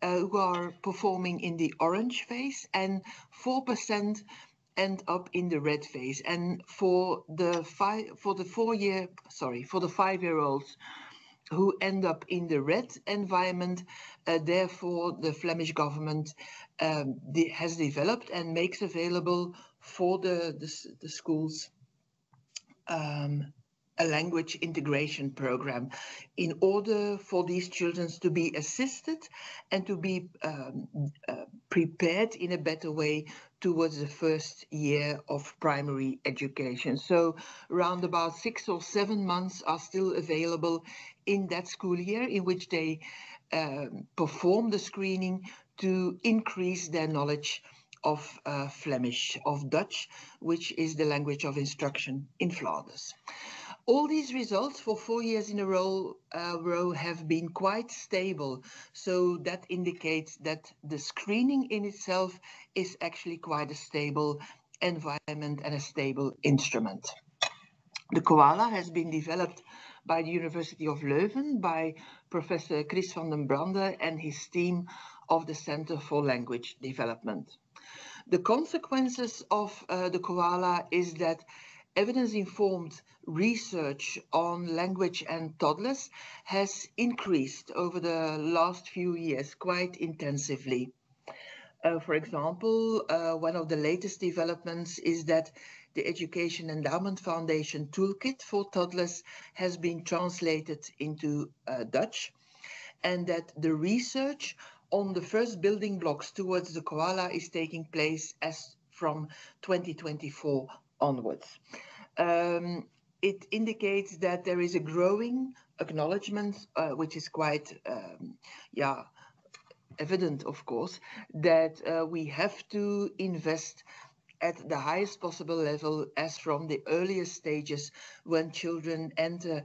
who are performing in the orange phase, and 4% end up in the red phase. And for the 5-year-olds who end up in the red environment, therefore the Flemish government has developed and makes available for the schools a language integration program in order for these children to be assisted and to be prepared in a better way towards the first year of primary education. So around about 6 or 7 months are still available in that school year in which they perform the screening to increase their knowledge of Flemish, of Dutch, which is the language of instruction in Flanders. All these results for 4 years in a row have been quite stable. So that indicates that the screening in itself is actually quite a stable environment and a stable instrument. The koala has been developed by the University of Leuven by Professor Chris van den Brande and his team of the Center for Language Development. The consequences of the koala is that evidence-informed research on language and toddlers has increased over the last few years quite intensively. For example, one of the latest developments is that the Education Endowment Foundation Toolkit for Toddlers has been translated into Dutch, and that the research on the first building blocks towards the koala is taking place as from 2024 onwards. It indicates that there is a growing acknowledgement, which is quite evident, of course, that we have to invest at the highest possible level as from the earliest stages when children enter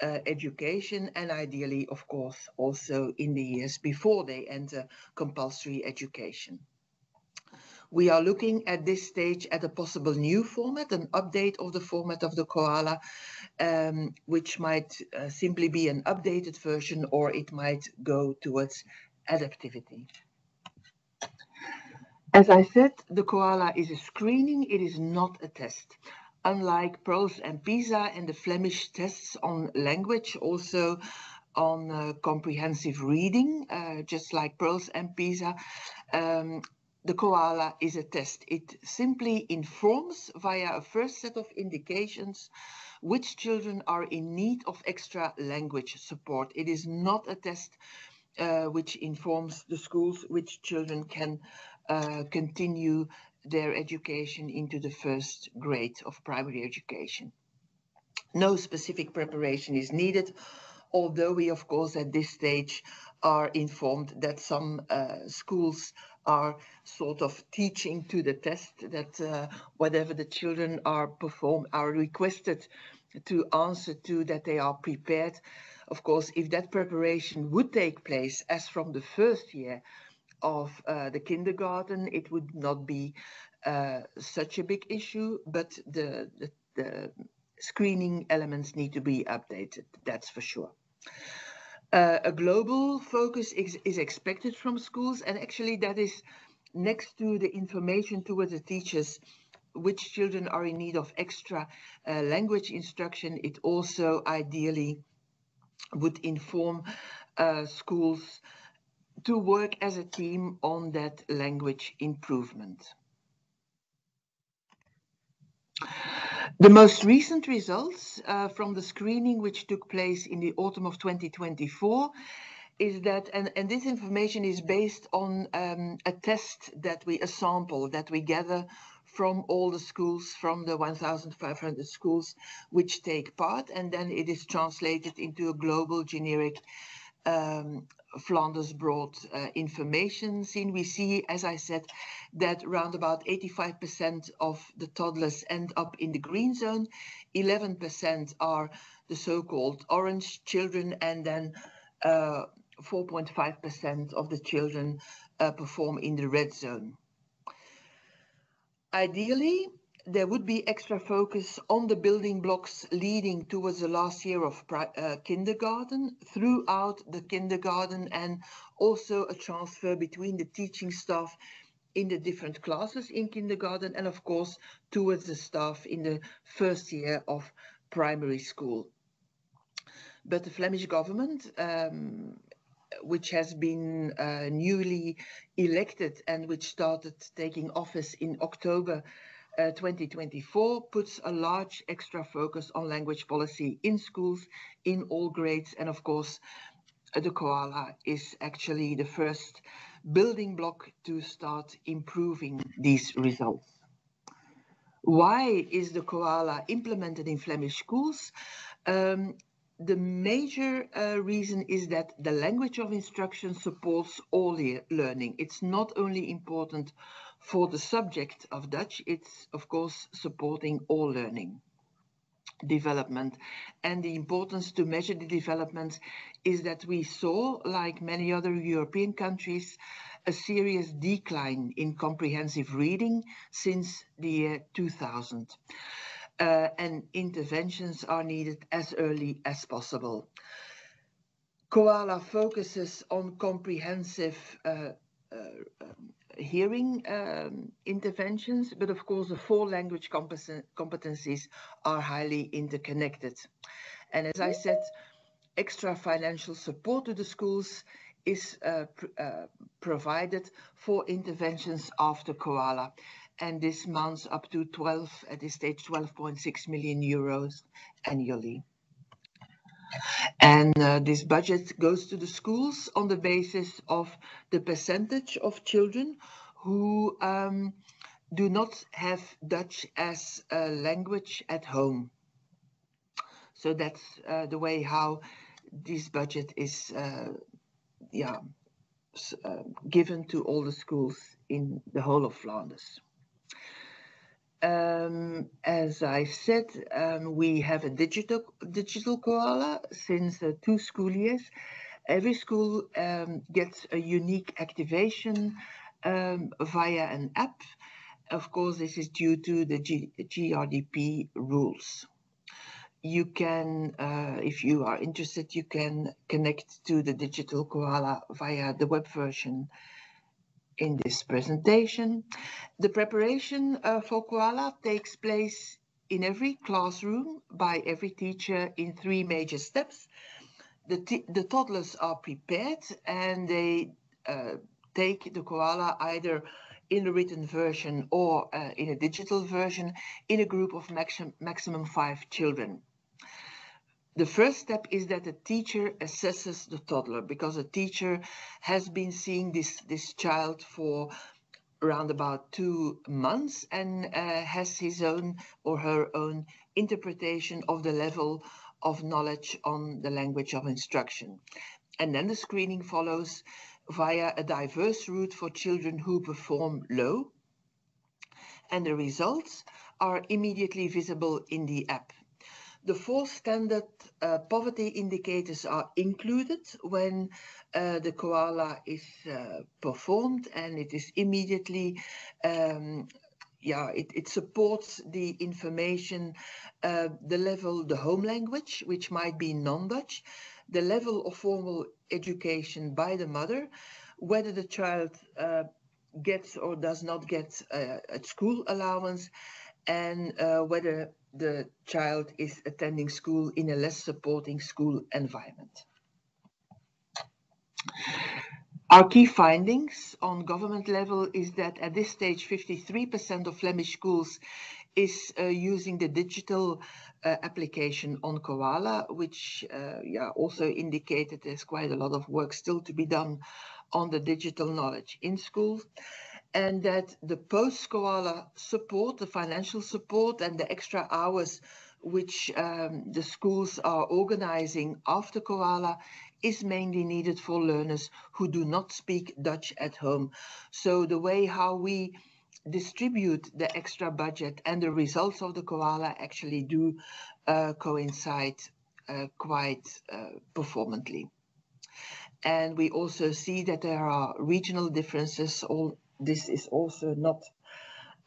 education, and ideally, of course, also in the years before they enter compulsory education. We are looking at this stage at a possible new format, an update of the format of the koala, which might simply be an updated version, or it might go towards adaptivity. As I said, the koala is a screening, it is not a test. Unlike PIRLS and PISA and the Flemish tests on language, also on comprehensive reading, just like PIRLS and PISA, the koala is a test. It simply informs via a first set of indications which children are in need of extra language support. It is not a test which informs the schools which children can continue their education into the first grade of primary education. No specific preparation is needed. although we, of course, at this stage are informed that some schools are sort of teaching to the test, that whatever the children are requested to answer to, that they are prepared. Of course, if that preparation would take place as from the first year of the kindergarten, it would not be such a big issue, but the screening elements need to be updated, that's for sure. A global focus is expected from schools, and actually that is next to the information towards the teachers which children are in need of extra language instruction. It also ideally would inform schools to work as a team on that language improvement. The most recent results from the screening which took place in the autumn of 2024 is that, and this information is based on a test that a sample that we gather from all the schools, from the 1,500 schools which take part, and then it is translated into a global generic Flanders broad information scene. We see, as I said, that around about 85% of the toddlers end up in the green zone, 11% are the so-called orange children, and then 4.5% of the children perform in the red zone. Ideally, there would be extra focus on the building blocks leading towards the last year of kindergarten, throughout the kindergarten, and also a transfer between the teaching staff in the different classes in kindergarten, and of course towards the staff in the first year of primary school. But the Flemish government, which has been newly elected and which started taking office in October 2024, puts a large extra focus on language policy in schools, in all grades, and of course the Koala is actually the first building block to start improving these results. Why is the Koala implemented in Flemish schools? The major reason is that the language of instruction supports all learning. It's not only important for the subject of Dutch, it's of course supporting all learning development. And the importance to measure the development is that we saw, like many other European countries, a serious decline in comprehensive reading since the year 2000. And interventions are needed as early as possible. Koala focuses on comprehensive hearing interventions, but of course the 4 language competencies are highly interconnected. And as I said, extra financial support to the schools is provided for interventions after Koala. And this amounts up to at this stage, 12.6 million euros annually. And this budget goes to the schools on the basis of the percentage of children who do not have Dutch as a language at home. So that's the way how this budget is given to all the schools in the whole of Flanders. As I said, we have a digital Koala since 2 school years. Every school gets a unique activation via an app. Of course, this is due to the GRDP rules. You can, if you are interested, you can connect to the digital Koala via the web version in this presentation. The preparation for Koala takes place in every classroom by every teacher in 3 major steps. The toddlers are prepared and they take the Koala either in a written version or in a digital version in a group of maximum 5 children. The first step is that the teacher assesses the toddler, because a teacher has been seeing this child for around about 2 months and has his own or her own interpretation of the level of knowledge on the language of instruction. And then the screening follows via a diverse route for children who perform low, and the results are immediately visible in the app. The 4 standard poverty indicators are included when the koala is performed, and it is immediately, it supports the information, the level, the home language, which might be non-Dutch, the level of formal education by the mother, whether the child gets or does not get a school allowance, and whether the child is attending school in a less supporting school environment. Our key findings on government level is that at this stage 53% of Flemish schools is using the digital application on Koala, which also indicated there's quite a lot of work still to be done on the digital knowledge in schools, and that the post-Koala support, the financial support and the extra hours which the schools are organizing after Koala is mainly needed for learners who do not speak Dutch at home. So the way how we distribute the extra budget and the results of the Koala actually do coincide quite performantly. And we also see that there are regional differences. This is also not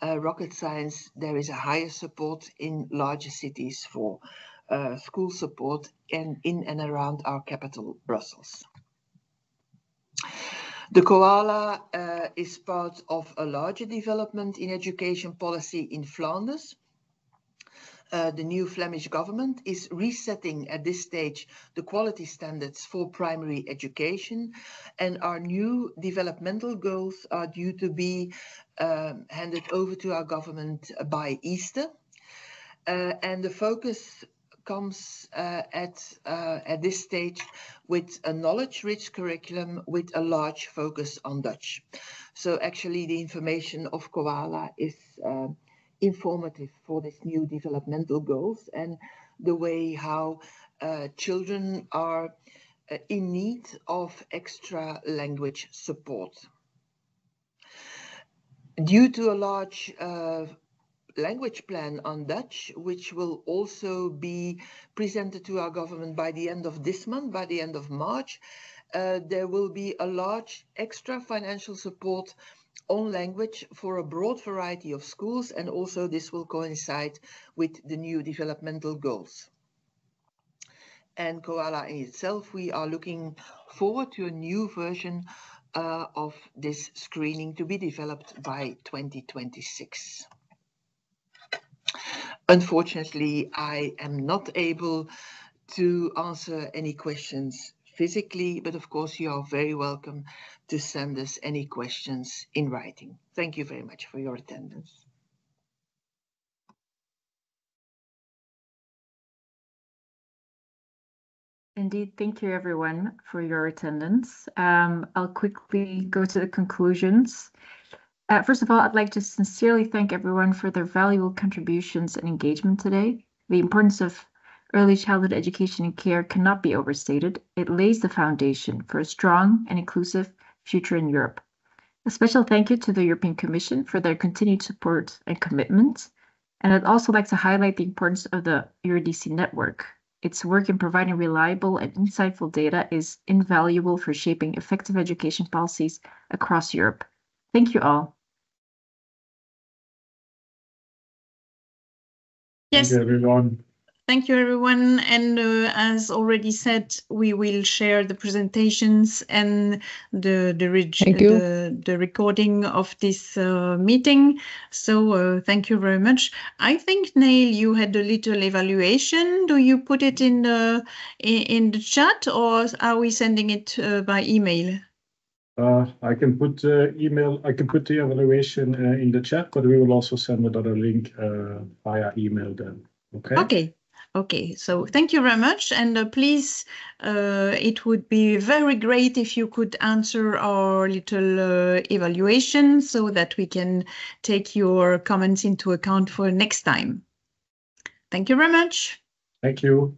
rocket science. There is a higher support in larger cities for school support and in and around our capital, Brussels. The Koala is part of a larger development in education policy in Flanders. The new Flemish government is resetting at this stage the quality standards for primary education, and our new developmental goals are due to be handed over to our government by Easter. And the focus comes at this stage with a knowledge-rich curriculum with a large focus on Dutch. So actually the information of Koala is informative for this new developmental goals and the way how children are in need of extra language support. Due to a large language plan on Dutch, which will also be presented to our government by the end of this month, by the end of March, there will be a large extra financial support on language for a broad variety of schools, and also this will coincide with the new developmental goals. And Koala in itself, we are looking forward to a new version of this screening to be developed by 2026. Unfortunately, I am not able to answer any questions physically, but of course you are very welcome to send us any questions in writing. Thank you very much for your attendance. Indeed, thank you everyone for your attendance. I'll quickly go to the conclusions. First of all, I'd like to sincerely thank everyone for their valuable contributions and engagement today. The importance of early childhood education and care cannot be overstated. It lays the foundation for a strong and inclusive future in Europe. A special thank you to the European Commission for their continued support and commitment. And I'd also like to highlight the importance of the Eurydice network. Its work in providing reliable and insightful data is invaluable for shaping effective education policies across Europe. Thank you all. Yes. Thank you, everyone. Thank you, everyone. And as already said, we will share the presentations and the recording of this meeting. So thank you very much. I think, Neil, you had a little evaluation. Do you put it in the chat, or are we sending it by email? I can put email. I can put the evaluation in the chat, but we will also send another link via email then. Okay. Okay. Okay, so thank you very much, and please, it would be very great if you could answer our little evaluation so that we can take your comments into account for next time. Thank you very much. Thank you.